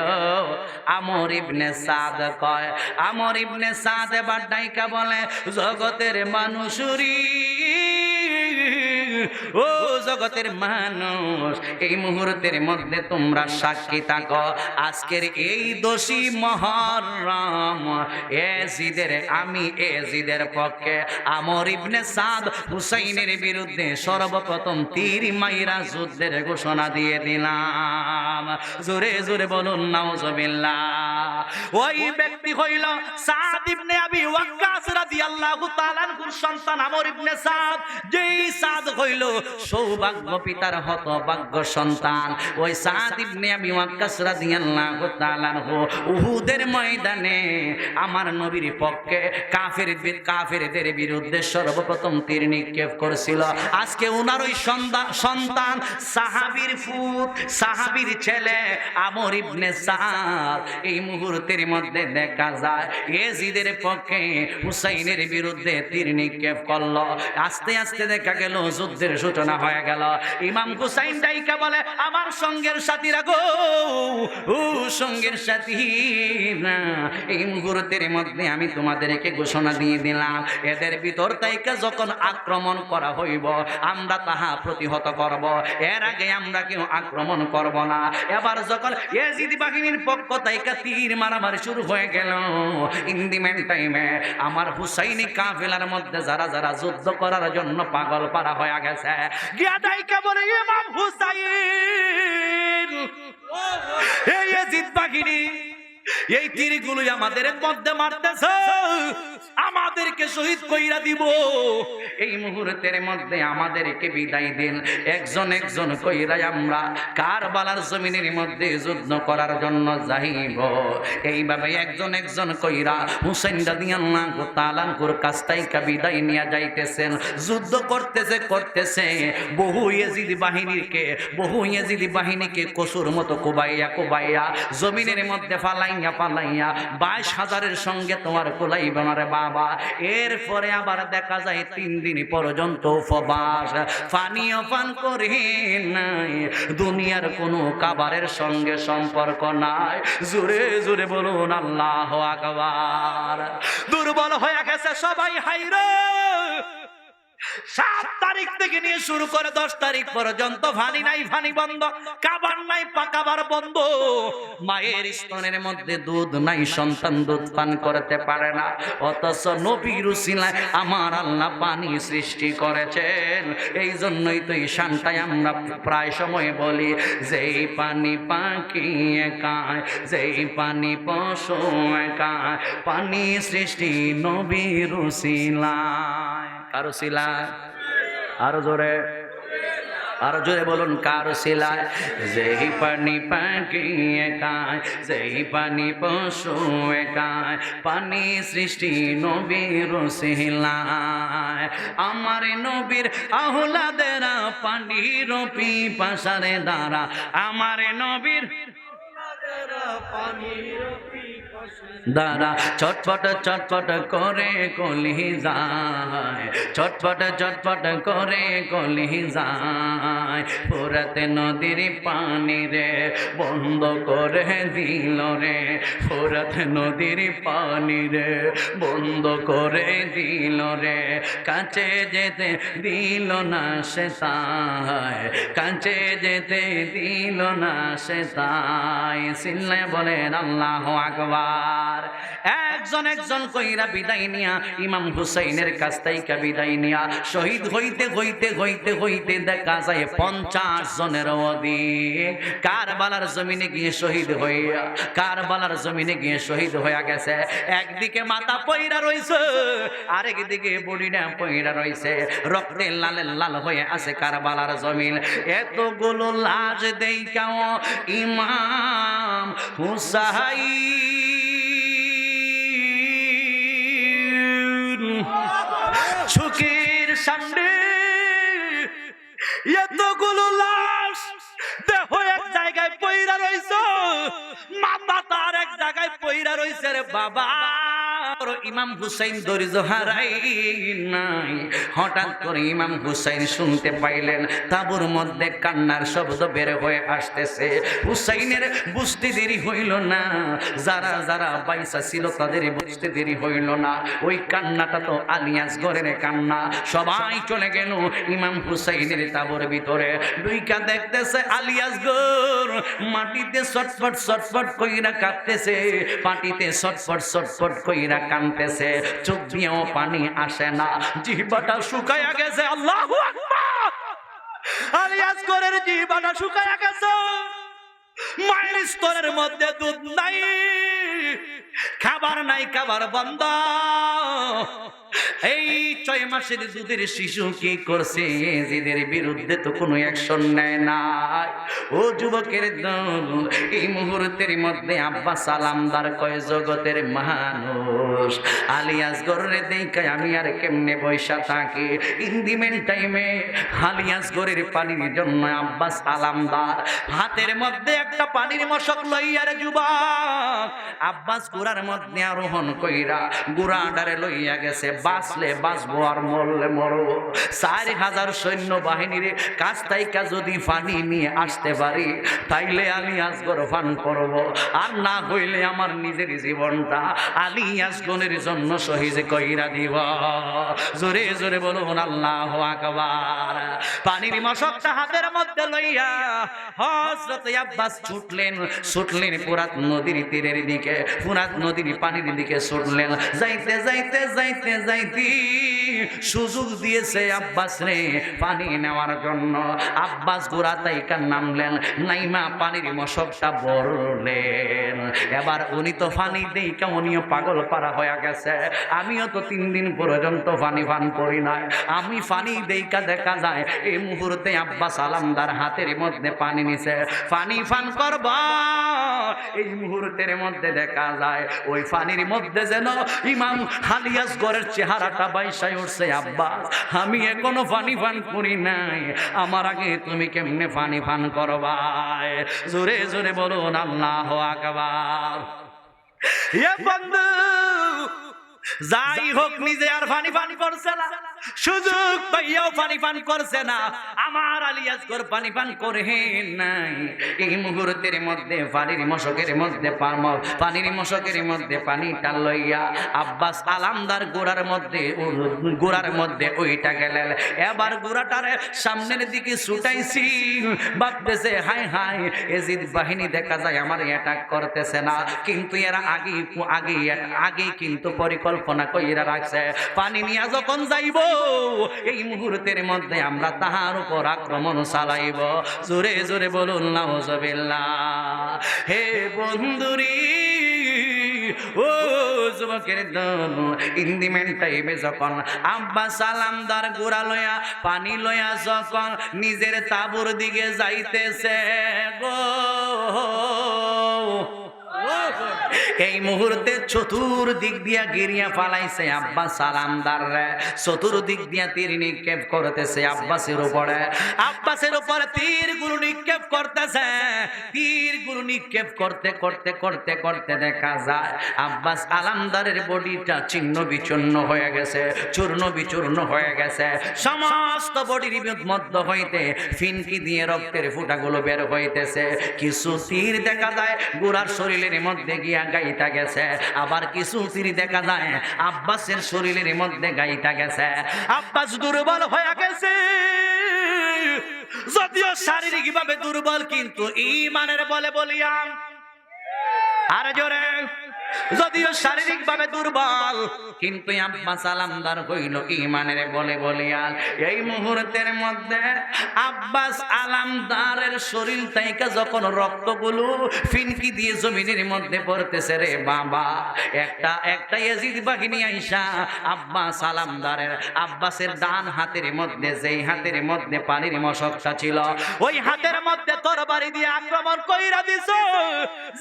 আমর ইবনে সাদ কয়, আমর ইবনে সাদ এবার ডাইকা বলে, জগতের মানুষরি, ও জগতের মানুষ, এই মুহূর্তের মধ্যে তোমরা সাক্ষী থাকো, আজকের এই দোষী মুহররম এজিদের, আমি এজিদের পক্ষে আমর ইবনে সাদ হুসাইনের বিরুদ্ধে সর্বপ্রথম তীর মাইরা যুদ্ধের ঘোষণা দিয়ে দিলাম। জোরে জোরে বলুন নাউজুবিল্লাহ। ওই ব্যক্তি হইল সাদ সাদ ইবনে আবি ওয়াক্কাস রাদিয়াল্লাহু তাআলা আনহুর সন্তান আমর ইবনে সাদ, যেই সাদ হইল সৌভাগ্য পিতার হতভাগ্য সন্তান, ওই সাদ ইবনে আবি ওয়াক্কাস রাদিয়াল্লাহু তাআলা আনহু উহুদের ময়দানে আমার নবীর পক্ষে কাফেরদের বিরুদ্ধে সর্বপ্রথম তীর নিক্ষেপ করেছিল। আজকে উনার ওই সন্তান সাহাবীর ফুত, সাহাবীর ছেলে আমর ইবনে সাদ এই মুহূর্তের মধ্যে দেখা যায় ইয়াজিদের পক্ষে হুসাইনের বিরুদ্ধে তীর নিক্ষেপ করলো। আস্তে আস্তে দেখা গেল যুদ্ধের সূচনা হয়ে গেল। ইমাম হুসাইন ডাইকা বলে, আমার সঙ্গের সাথীরা গো, ও সঙ্গের সাথী না, এই মুহূর্তের মধ্যে আমি তোমাদেরকে ঘোষণা দিয়ে দিলাম, এদের ভিতর থেকে যখন আক্রমণ করা হইব আমরা তাহা প্রতিহত করব, এর আগে আমরা কেউ আক্রমণ করব না। এবার যখন ইয়াজিদ বাহিনীর পক্ষ থেকে তীর মারামারি শুরু হয়ে গেল, ইন দি মেন টাইমে আমার হুসাইনি কাফেলার মধ্যে যারা যারা যুদ্ধ করার জন্য পাগল পারা হয়ে গেছে, গিয়া দাইকা বলে, ইমাম হুসাইন, এই ইয়াজিদ বাহিনী এই তীরগুলোই আমাদের মধ্যে মারতেছে, আমাদেরকে শহীদ কইরা দিব, এই মুহূর্তের মধ্যে আমাদেরকে বিদায় দিন, একজন একজন কইরা আমরা কারবালার জমিনের মধ্যে যুদ্ধ করার জন্য যাইব। এইভাবে একজন একজন কইরা হুসাইন রাদিয়াল্লাহু তাআলা আনহুর কাছ থেকে বিদায় নিয়ে যাইতেছেন। যুদ্ধ করতেছে বহু ইয়াজিদি বাহিনীকে কসুর মতো কোবাইয়া জমিনের মধ্যে ফালাইয়া 22,000-এর সঙ্গে তোমার কোলাইবে না রে বাবা। এরপরে আবার দেখা যায় 3 দিন পর্যন্ত উপবাস, পানিও পান করে নাই, দুনিয়ার কোনো খাবারের সঙ্গে সম্পর্ক নাই। জোরে জোরে বলুন আল্লাহু আকবার। দুর্বল হয়ে গেছে সবাই, হাইরে 7 তারিখ থেকে নিয়ে শুরু করে 10 তারিখ পর্যন্ত পানি নাই, পানি বন্ধ, খাবার নাই, খাবার বন্ধ, মায়ের স্তনের মধ্যে দুধ নাই, সন্তান দুধ পান করতে পারে না। অথচ নবীর উসিলায় আমার আল্লাহ পানি সৃষ্টি করেছেন। এই জন্যই তো এই শানটাই আমরা প্রায় সময় বলি, যেই পানি পাখিয়ে খায়, যেই পানি পশু খায়, পানি সৃষ্টি নবীর উসিলায়। কার উসিলায়? আরো জোরে বলুন, কার উসিলায়? যেই পানি পাখিয়ে খায়, যেই পানি পশু খায়, পানি সৃষ্টি নবীর উসিলায়। আমার নবীর আহলাদেরা পানির পিপাসারে দ্বারা, আমার নবীর দাঁড়া চটপট করে কলি যায়, চটপট করে কলি যায়, ফোরাতে নদীর পানি রে বন্ধ করে দিল রে, ফোরাতে নদীর পানি রে বন্ধ করে দিল রে, কাছে যেতে দিল না সে তাই, কাছে যেতে দিল না সে তাই। সিল্লায় বলেন আল্লাহু আকবার। একজন একজন কইরা বিদায় নিয়া ইমাম হুসাইনের কাছ থেকে বিদায় নিয়া শহীদ হইতে দেখা যায় 50 জনের অধিক কারবালার জমিনে গিয়ে শহীদ হইয়া গেছে। একদিকে মাথা পইরা রইছে, আরেকদিকে বডিটা পইরা রইছে, রক্তে লাল হয়ে আছে কারবালার জমিন। এতগুলো লাশ দেখাও ইমাম হুসাইন চোখের সামনে এতগুলো লাশ দেহ এক জায়গায় পইরা রইছে, মাথা তার এক জায়গায় পইরা রইছে রে বাবা। ইমাম হুসাইন ধৈর্য হারাই নাই। হঠাৎ করে ইমাম হুসাইন শুনতে পাইলেন তাঁবুর মধ্যে কান্নার শব্দ বের হয়ে আসতেছে। হুসাইনের বুঝতে দেরি হইল না, যারা যারা বাইসা ছিল তাদের বুঝতে দেরি হইল না। ওই কান্নাটা তো আলিয়াস ঘরের কান্না। সবাই চলে গেল ইমাম হুসাইনের তাঁবুর ভিতরে, দুইকা দেখতেছে আলিয়াস ঘর মাটিতে ছটফট কইরা কাঁদতেছে, মাটিতে ছটফট কইরা কাঁদতেছে, চোখ দিয়েও পানি আসে না, জিহ্বাটা শুকায়া গেছে। আল্লাহু আকবার। আলিয়াস ঘরের জিহ্বাটা শুকায়া গেছে। মায়ের স্তনের মধ্যে দুধ নাই, খাবার নাই, খাবার বন্ধ। এই 6 মাসের দুধের শিশু কি করছে? এজিদের বিরুদ্ধে তো কোনো অ্যাকশন নেয় না। ও যুবকের দল, এই মুহূর্তের মধ্যে আব্বা সালামদার কয় জগতের মানুষ আলী আসগরে দেখে আমি আর কেমনে বৈশা থাকি। ইন দি মেন টাইমে আলী আসগরের পানির জন্য আব্বা সালামদার হাতের মধ্যে একটা পানির মশক লইয়ার যুবক আব্বাস গুড়ার মধ্যে আরোহণ কইরা গুড়াডারে লইয়া গেছে। বাঁচলে বাঁচবো আর মরলে মরবো। 4000 সৈন্য বাহিনীর কাছ থেকে যদি পানি নিয়ে আসতে পারি তাইলে আলী আসগর পান করব, আর না হইলে আমার নিজের জীবনটা আলী আসগরের জন্য শহীদ কইরা দিব। জোরে জোরে বলুন আল্লাহু আকবার। পানির মশকটা হাতের মধ্যে লইয়া হযরত আব্বাস ছুটলেন ফুরাত নদীর তীরের দিকে, ফুরাত নদীর পানির দিকে ছুটলেন। যাইতে যাইতে যাইতে যাইতে সুযোগ দিয়েছে আব্বাস রে পানি নেওয়ার জন্য। আব্বাস গোড়া তাইকা নামলেন, নাইমা পানির মশকটা বললেন। এবার উনি তো পানি দেইকা উনিও পাগল পারা হয়ে গেছে। আমিও তো 3 দিন পর্যন্ত পানি পান করি নাই। আমি পানি দেইকা দেখা যায় এই মুহূর্তে আব্বাস সালামদার হাতের মধ্যে পানি নিছে, পানি পান করবা। এই মুহূর্তের মধ্যে দেখা যায় ওই পানির মধ্যে যেন ইমাম আলী আসগরের চেহারাটা বাইসায় উঠছে। আব্বাস, আমি এখনো পানি পান করি নাই, আমার আগে তুমি কেমনে পানি পান করবা? জোরে জোরে বলুন আল্লাহু আকবার। এ বন্ধু, যাই হোক নিজে আর পানি পান করছে না, সুযোগ পাইয়াও পানি পান করছে না। আমার আলী আসগর পানি পান করে নাই। এই মুহূর্তের মধ্যে পানির মশকের মধ্যে পানিটা লইয়া আব্বাস আলামদার গোড়ার মধ্যে ওইটা গেলেন। এবার গোড়াটারে সামনের দিকে ছুটাইছি, ভাবতেছে হায় হায় এজিদ বাহিনী দেখা যায় আমার অ্যাটাক করতেছে না, কিন্তু এরা আগে কিন্তু পরিকল্পনা কইরা রাখছে। পানি নিয়ে যখন যাইব এই মুহূর্তের মধ্যে আমরা তাহার উপর আক্রমণ চালাইব। জোরে জোরে বলুন নাউজুবিল্লাহ। হে বন্ধুরি, ও যুবকের দল, ইন্দিমেন টাইমে যখন আব্বা সালামদার গোড়া লয়া পানি লয়া যখন নিজের তাবুর দিকে যাইতেছে গো, এই মুহূর্তে চতুর্দিক দিয়া গিরিয়া ফালাইছে আব্বাস সালামদার। চতুর্দিক দিয়া তীর নিক্ষেপ করতেছে আব্বাসের উপরে তীরগুলো নিক্ষেপ করতেছে। তীরগুলো নিক্ষেপ করতে করতে করতে করতে দেখা যায় আব্বাস আলামদারের বডিটা ছিন্ন বিচ্ছিন্ন হয়ে গেছে, চূর্ণ বিচূর্ণ হয়ে গেছে। সমস্ত বডির মধ্য হইতে ফিনকি দিয়ে রক্তের ফুটাগুলো বের হইতেছে। কিছু তীর দেখা যায় গোড়ার শরীরের মধ্যে গিয়া গাইটা গেছে, আবার কিছু তীর দেখা যায় আব্বাসের শরীরের মধ্যে গাইটা গেছে। আব্বাস দুর্বল হয়ে গেছে, যদিও শারীরিক ভাবে দুর্বল কিন্তু ঈমানের বলে বলিয়াম। আর জোরে, যদিও শারীরিক ভাবে দুর্বল কিন্তু আব্বাস সালামদার হইল ঈমানের বলে বলিয়াল। এই মুহূর্তের মধ্যে আব্বাস আলামদারের শরীর থেকে যখন রক্তগুলো ফিনকি দিয়ে জমিনের মধ্যে পড়তেছে, রে বাবা, একটা ইয়াজিদ বাহিনী আইসা আব্বাসের ডান হাতের মধ্যে, যেই হাতের মধ্যে পানির মশকটা ছিল, ওই হাতের মধ্যে তরবারি দিয়ে আক্রমণ কইরা দিছে।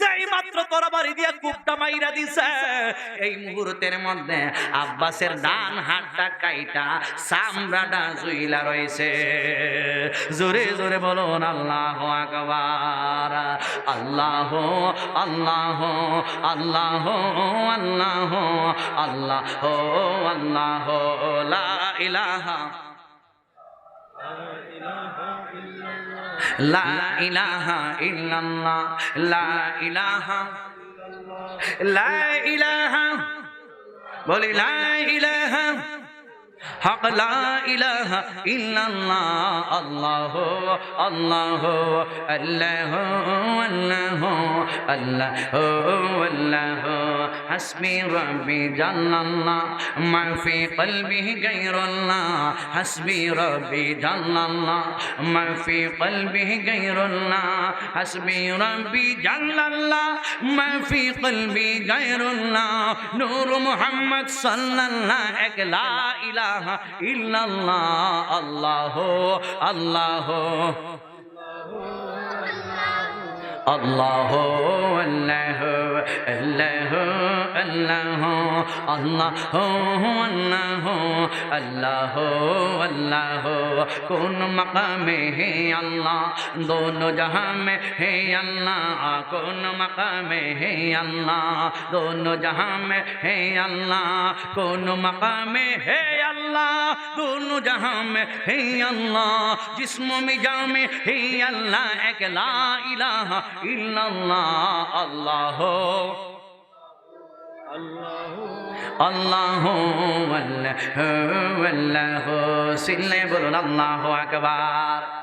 যেই মাত্র তরবারি দিয়ে কুপটা মাইরা দিছে, এই মুহূর্তের মধ্যে আব্বাসের ডান হাতটা কাইটা চামড়াটা জুইলা রয়েছে। জোরে জোরে বলুন আল্লাহু আকবার। আল্লাহ আল্লাহ আল্লাহ আল্লাহ আল্লাহ আল্লাহ লা ইলাহা লা ইলাহা ইল্লাল্লাহ লা ইলাহা লা ইলাহা বলি লা ইলাহা হক লা ইলাহা ইল্লাল্লাহ আল্লাহ আল্লাহ আল্লাহ আল্লাহ আল্লাহ আল্লাহ হাসবি রব্বি জাল্লাল্লাহ মা ফি কলবিহি গায়রুল্লাহ হাসবি রব্বি জাল্লাল্লাহ মা ফি কলবিহি গায়রুল্লাহ হাসবি রব্বি জাল্লাল্লাহ মা ফি কলবি গায়রুল্লাহ নূর মুহাম্মদ সাল্লাল্লাহ এক লা ইলাহা ইল্লাল্লাহ আল্লাহ আল্লাহ আল্লাহ আল্লাহ আল্লাহ আল্লাহ আল্লাহ আল্লাহ আল্লাহ আল্লাহ কোন মকামে হে আল্লাহ দোনো জাহাं में है अल्लाह कौन मकाम है अल्लाह दोनों जहां में है अल्लाह कौन मकाम है अल्लाह दोनों जहां में है अल्लाह जिस्मों में जामे है अल्लाह एक ला इलाहा इल्लल्लाह अल्लाह अल्लाह अल्लाह अल्लाह सिल्ले बोलो अल्लाहु अकबर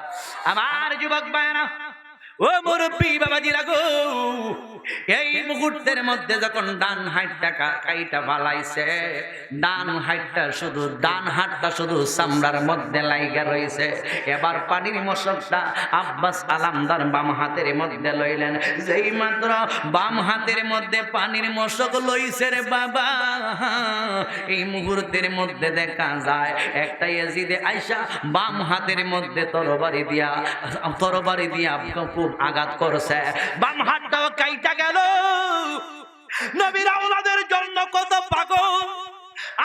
আমার যুবক ভাইরা ও মুরব্বী বাবাজিরা গো এই মুহূর্তের মধ্যে যখন ডান হাতটা কাইটা ফালাইছে ডান হাতটা শুধু চামড়ার মধ্যে লাইগা রইছে এবার পানির মশকটা আব্বাস আলামদার বাম হাতের মধ্যে লইলেন যেই মাত্র বাম হাতের মধ্যে পানির মশক লইছে রে বাবা এই মুহূর্তের মধ্যে দেখা যায় একটা ইয়াজিদে আয়েশা বাম হাতের মধ্যে তরবারি দিয়া খুব আঘাত করছে বাম হাতটাও কাইটা গেল নবীর আওলাদের জন্য কত পাগল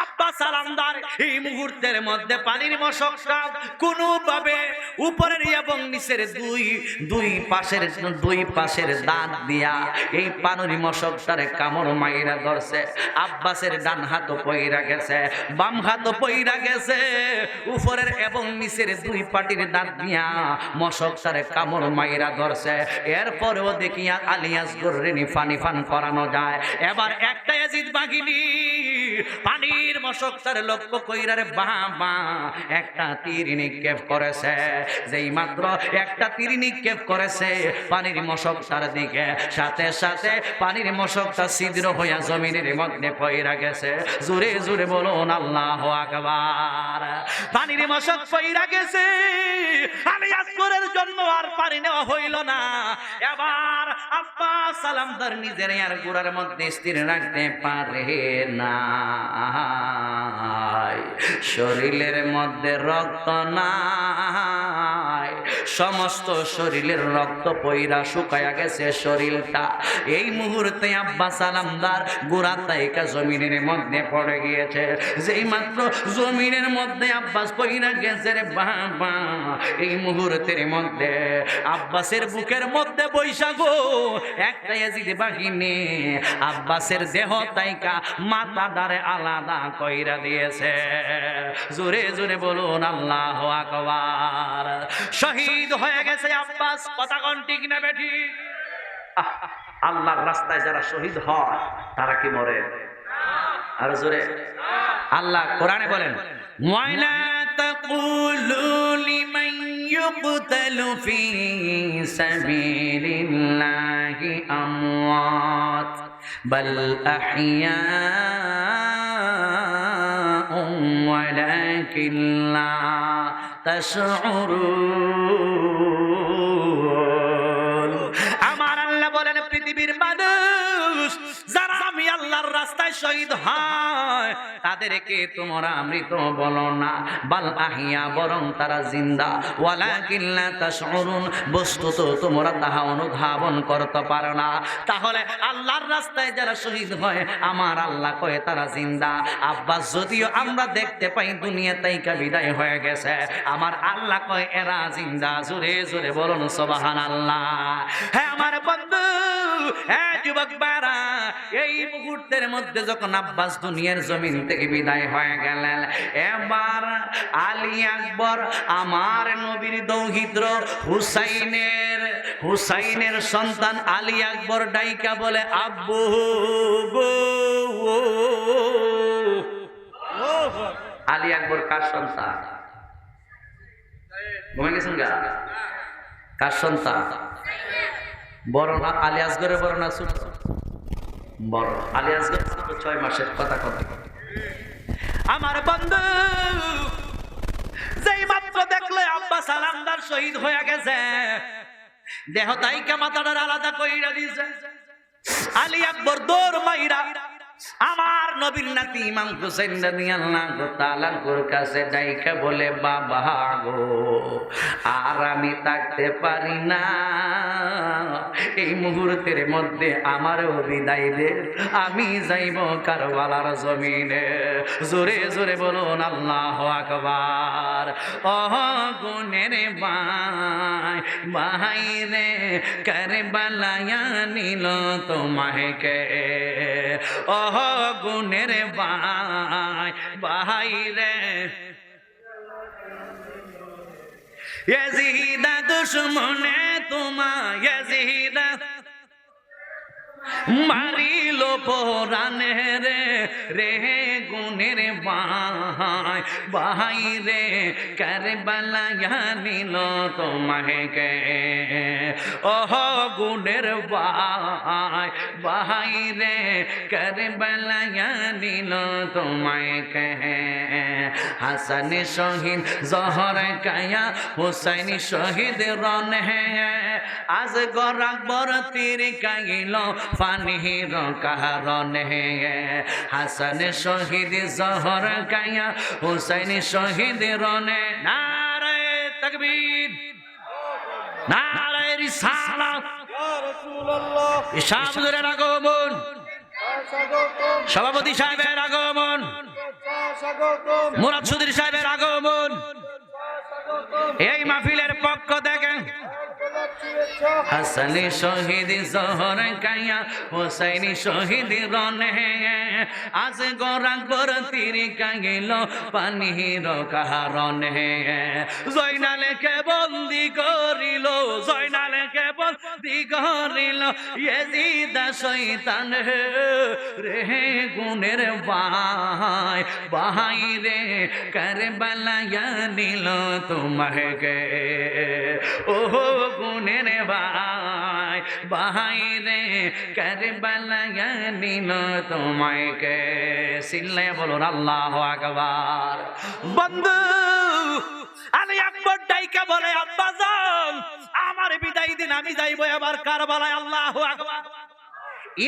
আব্বাস আলামদার এই মুহূর্তের মধ্যে পানির মশকটা কোনোভাবে উপরের এবং নিচের দুই পাশের দাঁত দিয়া এই পানির মশকটারে কামড় মাইরা ধরছে আব্বাসের ডান হাতও পইরা গেছে বাম হাতও পইরা গেছে উপরের এবং নিচের দুই পাটির দাঁত দিয়া মশকটারে কামড় মাইরা ধরছে এরপরেও দেখি আলী আসগর রেনি পানি পান করানো যায় এবার একটা ইয়াজিদ বাহিনী পানির মশকটার লক্ষ্য কইরা রে বাবা একটা তীর নিক্ষেপ করেছে যেই মাত্র একটা তীর নিক্ষেপ করেছে পানির মশকটার দিকে সাথে সাথে পানির মশকটা ছিদ্র হইয়া জমিনের মধ্যে পইরা গেছে জোরে জোরে বলুন আল্লাহু আকবার পানির মশক পইরা গেছে আলী আসগরের জন্য আর পানি নেওয়া হইল না এবার আব্বাস আলামদার নিজের আর গোড়ার মধ্যে স্থির রাখতে পারে না শরীরের মধ্যে রক্ত নাই সমস্ত শরীরের রক্ত পইরা শুকায়া গেছে শরীরটা এই মুহূর্তে আব্বাস আলামদার গোড়া তাইকা জমিনের মধ্যে পড়ে গিয়েছে যেই মাত্র জমিনের মধ্যে আব্বাস পইরা গেছে রে বাবা এই মুহূর্তের মধ্যে আব্বাসের বুকের মধ্যে বৈশাখো একটা ইয়াজিদ বাহিনী আব্বাসের দেহ তাইকা মাথা দারে আলাদা কইরা দিয়েছে জোরে জোরে বলুন আল্লাহু আকবার শহীদ হয়ে গেছে আব্বাস কথা কোন ঠিক না বেঠি আল্লাহর রাস্তায় যারা শহীদ হয় তারা কি মরে আর জোরে আল্লাহ কোরআনে বলেন ওয়ালা তাকুলু লিমান ইউকতালু ফি সাবিলিল্লাহি আমওয়াত বাল আহইয়া ولكن لا تشعرون আমার আল্লাহ বলেন পৃথিবীর মানুষ যারা আমি আল্লাহর রাস্তায় শহীদ হয় তাদেরকে তোমরা মৃত বলো না বাল আহিয়া বরং তারা জিন্দা ওয়ালাকিন লা তাশউরুন বস্তুত তোমরা তাহা অনুধাবন করতে পারো না তাহলে আল্লাহর রাস্তায় যারা শহীদ হয় আমার আল্লাহ কয় তারা জিন্দা আব্বাস যদিও আমরা দেখতে পাই দুনিয়া তাইকা বিদায় হয়ে গেছে আমার আল্লাহ কয় এরা জিন্দা জোরে জোরে বলুন সুবহানাল্লাহ হ্যাঁ আমার বন্ধু হ্যাঁ যুবক বারা এই মুহূর্তের মধ্যে যখন আব্বাস দুনিয়ার জমিন থেকে বিদায় হয়ে গেলেন এবার আলী আকবর আমার নবীর দৌহিত্র হুসাইনের সন্তান আলী আকবর ডাইকা বলে আব্বু গো আলী আকবর কার সন্তান? ঘুমে গেছেন গা? কার সন্তান? বড় না? আলী আসগরের বড় না ছোট? বড়। আলী আসগর 6 মাসের কথা কথা। আমার বন্ধু যেই মাত্র দেখলে আব্বা সালামদার শহীদ হয়ে গেছে, দেহ তাইকা মাথাটার আলাদা কইরা দিয়েছে। আলী আকবর দৌড় মাইরা আমার নবীর নাতি ইমাম হুসাইন রাদিয়াল্লাহু তাআলা এর কাছে যাইকা বলে, বাবা গো, আর আমি থাকতে পারি না, এই মুহূর্তের মধ্যে আমারও বিদায় দে, আমি যাইব কারবালার জমিনে। জোরে জোরে বলুন আল্লাহু আকবার। ও গুনের ভাই, ভাই রে কারবালায় নিল তোমায় কে। ও গুনের ভাই, ভাই রে ইয়াজিদা দুশমনে তোমায়, ইয়াজিদা মারিল পরানে রে, রে গুনের ভাই, ভাই রে কারবালায় নিল তোমায় কে। ওহ গুনের ভাই, ভাই রে কারবালায় নিল তোমায় কে। হাসান শহীদ জহর কায়া, হুসাইন শহীদ রনে, আজ গর আকবর তীর কাইল পানির কারণে। হাসান শহীদ জহর কায়া, হুসাইন শহীদ রনে। নারে তাকবীর, নারে রিসালাত, ইসামুদের আগমন, সভাপতি সাহেবের আগমন, মুরাদ সুধীর সাহেবের আগমন, এই মাহফিলের পক্ষ থেকে হাসান শহীদ জহর কায়া, হুসাইন শহীদ রনে, আজ গর আকবর তীর কাইল পানির কারণে। জয়নালকে বন্দি করিল, জয়নালকে বন্দি করিল ইয়াজিদ শয়তান রে গুনের ভাই, ভাই রে কারবালায় নিল তোমায় কে। ওহো গুনের ভাই, ভাই রে কারবালায় নিল তোমায় কে। চিল্লায়া বলুন আল্লাহু আকবার। বন্ধু আলী আকবর ডাইকা বলে, আব্বা যান আমার বিদায় দিন, আমি যাইব এবার কারবালায়। আল্লাহু আকবার।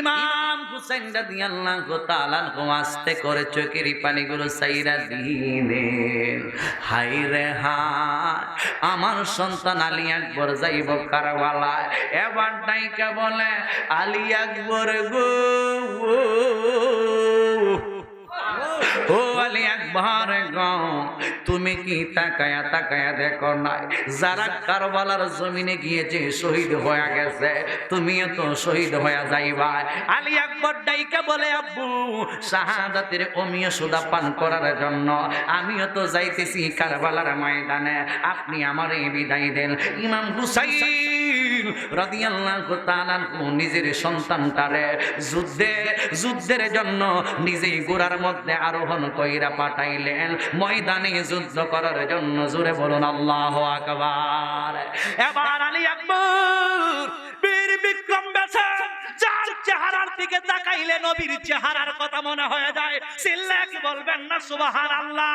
ইমাম হুসাইন রাদিয়াল্লাহু তাআলা আস্তে করে চোখের পানিগুলো সাইরা দিলেন। হাই রে হায়, আমার সন্তান আলী আকবর যাইব কারবালায়। এবার ডাইকা বলে, আলী আকবর গো, ও আলী আকবর গো, তুমি কি তাকায়া তাকায়া দেখো নাই যারা কারবালার জমিনে গিয়েছে শহীদ হয়ে গেছে, তুমিও তো শহীদ হয়ে যাইবা। আলী আকবর ডাইকা বলে, আব্বু শাহাদাতের অমীয় সুদা পান করার জন্য আমিও তো যাইতেছি কারবালার ময়দানে, আপনি আমারে বিদায় দেন। ইমাম হুসাইন রাদিয়াল্লাহু তাআলা নিজের সন্তানটারে যুদ্ধের জন্য নিজেই গোড়ার মধ্যে আরোহণ কইরা পাঠাইলেন ময়দানে যুদ্ধ করার জন্য। জোরে বলুন আল্লাহু আকবার। এবার আলী আকবর বীর বিক্রম বেশে যার চেহারার দিকে তাকাইলে নবীর চেহারার কথা মনে হয়ে যায়। চিল্লা কি বলবেন না সুবহানাল্লাহ।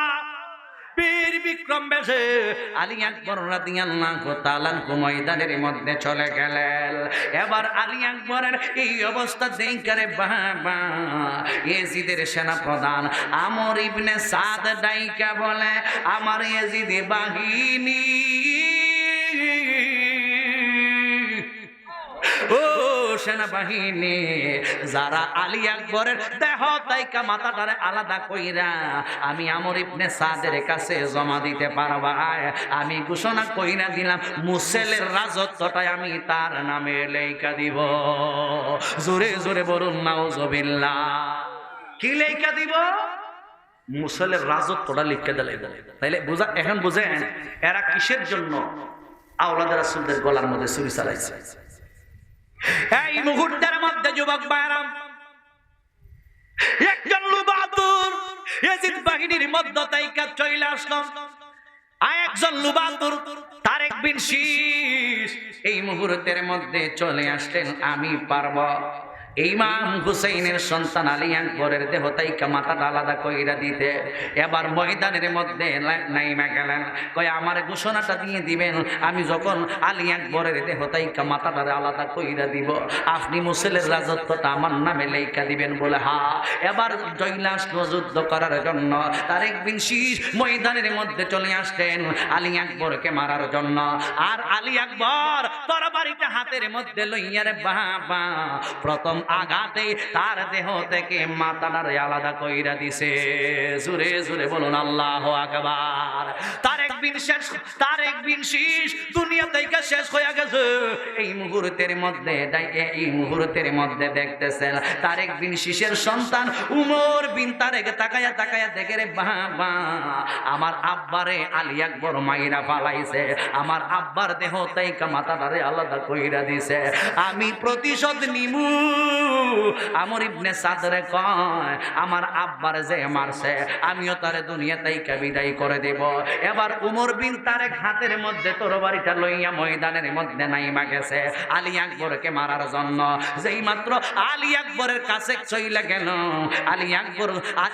বীর বিক্রম বেশে আলী আকবর রাদিয়াল্লাহু তাআলা ময়দানের মধ্যে চলে গেলেন। এবার আলী আকবরের এই অবস্থা দেখে বাবা ইয়াজিদের সেনাপ্রধান আমর ইবনে সাদ ডাইকা বলে, আমার ইয়াজিদি বাহিনী, ও সেনাবাহিনী, যারা আলী আকবরের দেহ তাইকা মাথাটারে আলাদা কইরা আমি আমর ইবনে সাদের কাছে জমা দিতে পারবা, আমি ঘোষণা কইরা দিলাম মুসেলের রাজত্বটাই আমি তার নামে লেখা দিব। জোরে জোরে বলুন নাউজুবিল্লাহ। কি লেখা দিব? মুসেলের রাজত্বটা লিখে দিলে। তাইলে বুঝা, এখন বুঝেন এরা কিসের জন্য আওলাদ রাসূলদের গলার মধ্যে ছুরি চালাইছে। এই মুহূর্তের মধ্যে যুবক ভাইরা, একজন বাহাদুর ইয়াজিদ বাহিনীর মধ্য থেকে চলে আসলো একজন লুবাতুর তারেক বিন শীশ। এই মুহূর্তের মধ্যে চলে আসলেন, আমি পারবো ইমাম হুসাইনের সন্তান আলী আকবরের দেহ তাইকা মাথাটা আলাদা কইরা দিতে। এবার ময়দানের মধ্যে নাইমা গেলেন, কয় আমার ঘোষণাটা দিয়ে দিবেন, আমি যখন আলী আকবরের দেহ তাইকা মাথাটা আলাদা কইরা দিব আপনি মুসলিমের রাজত্বটা আমার নামে লেখা দিবেন বলে হা। এবার জয়লাস যুদ্ধ করার জন্য তারেক বিন শীশ ময়দানের মধ্যে চলে আসলেন আলী আকবরকে মারার জন্য। আর আলী আকবর তরবারিটা হাতের মধ্যে লইয়া রে বাবা প্রথম আঘাতে তার দেহ থেকে মাথাটারে আলাদা কইরা দিছে। জোরে জোরে বলুন আল্লাহু আকবার। তারেক বিন শীশ দুনিয়া থেকে শেষ হয়ে গেছে। এই মুহূর্তের মধ্যে দেখতেছেন তারেক বিন শীশের সন্তান উমর বিন তারেক তাকায়া তাকায়া দেখে রে বাবা আমার আব্বারে আলী আকবর মাইরা পালাইছে, আমার আব্বার দেহ থেকে মাথাটারে আলাদা কইরা দিছে, আমি প্রতিশোধ নিমু। আমর ইবনে সাদরে কয় আমার আব্বার যে মারছে আমিও তারে দুনিয়া থেকে বিদায় করে দেব। এবার উমর বিন তারেক হাতের মধ্যে তরবারিটা লইয়া ময়দানের মধ্যে নাইমা গেছে আলী আকবরকে মারার জন্য। যেই মাত্র আলী আকবরের কাছে চইলা গেল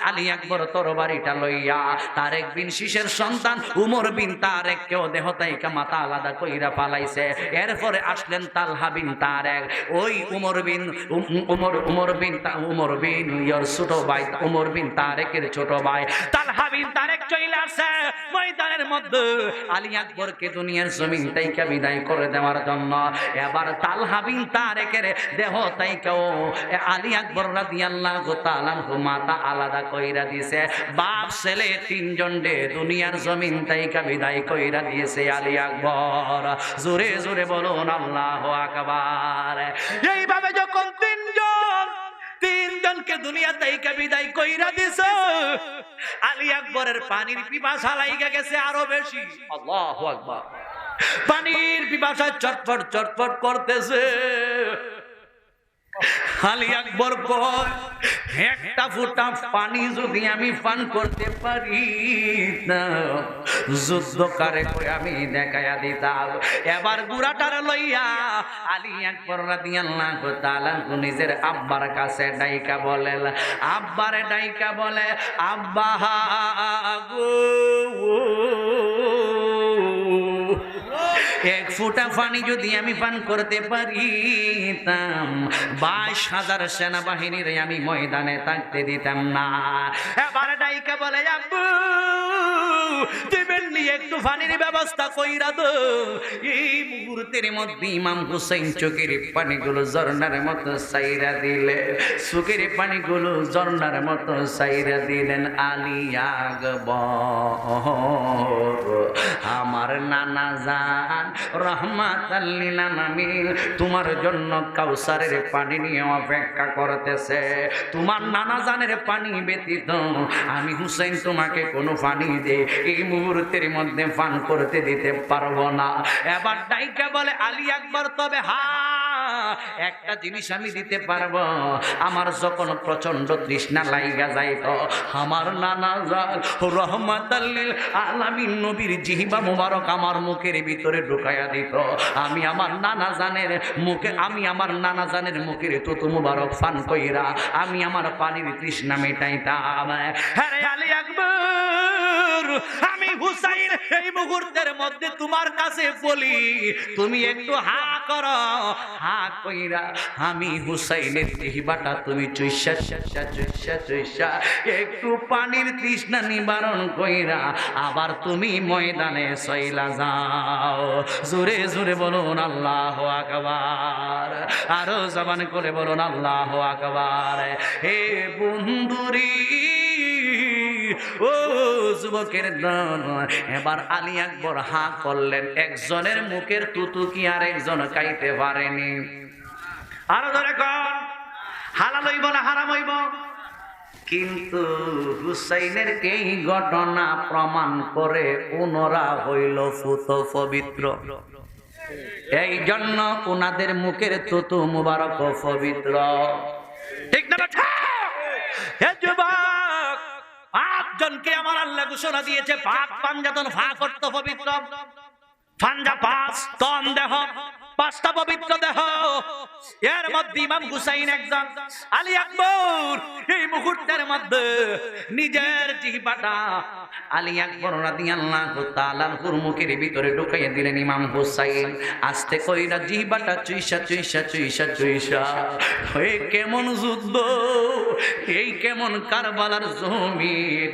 আলী আকবর তরবারিটা লইয়া তারেক বিন শীশের সন্তান উমর বিন তারেক কেও দেহ থেকে মাথা আলাদা কইরা পালাইছে। এরপরে আসলেন তালহা বিন তারেক, ওই উমর বিন ইয়ার ছোট ভাই, উমর বিন তারেকের ছোট ভাই তালহা বিন তারেক চলে আসে ময়দানের মধ্যে আলী আকবরকে দুনিয়ার জমিন থেকে বিদায় করে দেওয়ার জন্য। এবার তালহা বিন তারেকের দেহ থেকেও আলী আকবর রাদিয়াল্লাহু তাআলা মাথা আলাদা কইরা দিয়েছে। বাপ ছেলে তিনজন রে দুনিয়ার জমিন থেকে বিদায় কইরা দিয়েছে আলী আকবর। জোরে জোরে বলুন আল্লাহু আকবার। এইভাবে যখন তিনজনকে দুনিয়া থেকে বিদায় কইরা দিছে আলী আকবরের পানির পিপাসা লাগা গেছে আরো বেশি। আল্লাহু আকবার। পানির পিপাসায় চটপট চটপট করতেছে। আলী আকবর কয় একটা ফোঁটা পানি যদি আমি পান করতে পারি না যুদ্ধকারে কই আমি দেখায়া দিতাম। এবার গুড়াটার লইয়া আলী আকবর রাদিয়াল্লাহু তাআলা নিজের আব্বার কাছে ডাইকা বলেন, আব্বারে ডাইকা বলে আব্বা গো এক ফোঁটা পানি যদি আমি পান করতে পারিতাম 22,000 সেনাবাহিনীর আমি ময়দানে থাকতে দিতাম না। এবার ডাইকা বলে আব্বু দিবেন একটু পানির ব্যবস্থা কইরা দো। এই মুহূর্তের মধ্যে ইমাম হুসাইন চোখের পানিগুলো ঝর্ণার মতো সাইরা দিলে, চোখের পানিগুলো ঝর্ণার মতো সাইরা দিলেন। আলী আকবর আমার নানা জান রহমাতাল লিল আলামিন তোমার জন্য কাউসারের পানি নিয়ে অপেক্ষা করতেছে। তোমার নানা জানের পানি ব্যতীত আমি হুসাইন তোমাকে কোনো পানি দে এই মুহূর্তের মধ্যে পান করতে দিতে পারবো না। এবার ডাইকা বলে আলী আকবর তবে হা একটা জিনিস আমি দিতে পারবো, আমার যখন প্রচন্ড তৃষ্ণা লাইগা যাইত আমার নানা জান রহমাতাল লিল আলামিন নবীর জিহবা মুবারক আমার মুখের ভিতরে ঢুকাইয়া দিত। আমি আমার নানা জানের মুখের তুতু মুবারক পান কইরা আমি আমার পানির তৃষ্ণা মেটাইতাম। হ্যাঁ আলী আকবর আমি হুসাইন এই মুহূর্তের মধ্যে তোমার কাছে বলি তুমি একটু হা করো, হা কইরা আমি হুসাইনের জিহবাটা তুমি চুইসা একটু পানির তৃষ্ণা নিবারণ কইরা আবার তুমি ময়দানে চইলা যাও। জোরে জোরে বলুন আল্লাহু আকবার। আরো জবান করে বলুন আল্লাহু আকবার। হে বন্ধুরি ও যুবকের দল, এবার আলী আকবর হা করলেন। একজনের মুখের তুতু কি আর একজন খাইতে পারেনি? আরো ধরে কর হালাল হইব না হারাম হইব? কিন্তু হুসাইনের এই ঘটনা প্রমাণ করে ওনারা হইল পুত পবিত্র। এই জন্য ওনাদের মুখের তুতু মুবারক পবিত্র। ঠিক না? যুবক হাত পাঁচজনকে আমার আল্লাহ ঘোষণা দিয়েছে পাক পাঞ্জাতন ফা করতে পবিত্র, ফাঞ্জা পাঁচ, তন দেহ পাঁচটা পবিত্র দেহ। এর মধ্যে ইমাম হুসাইন একজন, আলী আকবর এই মুহূর্তের মধ্যে নিজের জিহ্বাটা আলী আকবর রাদিয়াল্লাহু তাআলা আনহুর মুখের ভিতরে ঢুকাইয়া দিলেন। ইমাম হুসাইন আস্তে কইরা জিহ্বাটা চুইসা চুইসা চুইসা চুইসা, এই কেমন যুদ্ধ, এই কেমন কারবালার জমিন,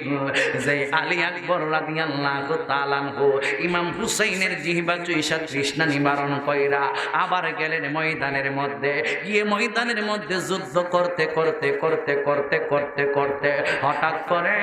যে আলী আকবর রাদিয়াল্লাহু তাআলা আনহু ইমাম হুসাইনের জিহ্বা চুইসা তৃষ্ণা নিবারণ কইরা আবার গেলেন ময়দানের মধ্যে। গিয়ে ময়দানের মধ্যে যুদ্ধ করতে করতে করতে করতে করতে করতে হঠাৎ করে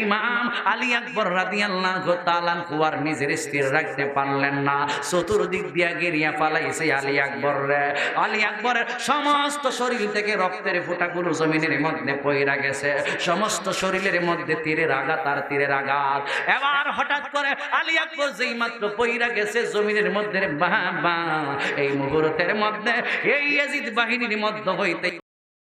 ইমাম আলী আকবর রাদিয়াল্লাহু তাআলা আনহু আর নিজের স্থির রাখতে পারলেন না, চতুর্দিক দিয়া গিরিয়া পালাইছে আলী আকবর রে। আলী আকবরের সমস্ত শরীর থেকে রক্তের ফোঁটাগুলো জমিনের মধ্যে পইরা গেছে, সমস্ত শরীরের মধ্যে তীরের আঘাত আর তীরের আঘাত। এবার হঠাৎ করে আলী আকবর যেই মাত্র পইরা গেছে জমিনের মধ্যে, বাবা এই মুহূর্তের মধ্যে এই ইয়াজিদ বাহিনীর মধ্য হইতে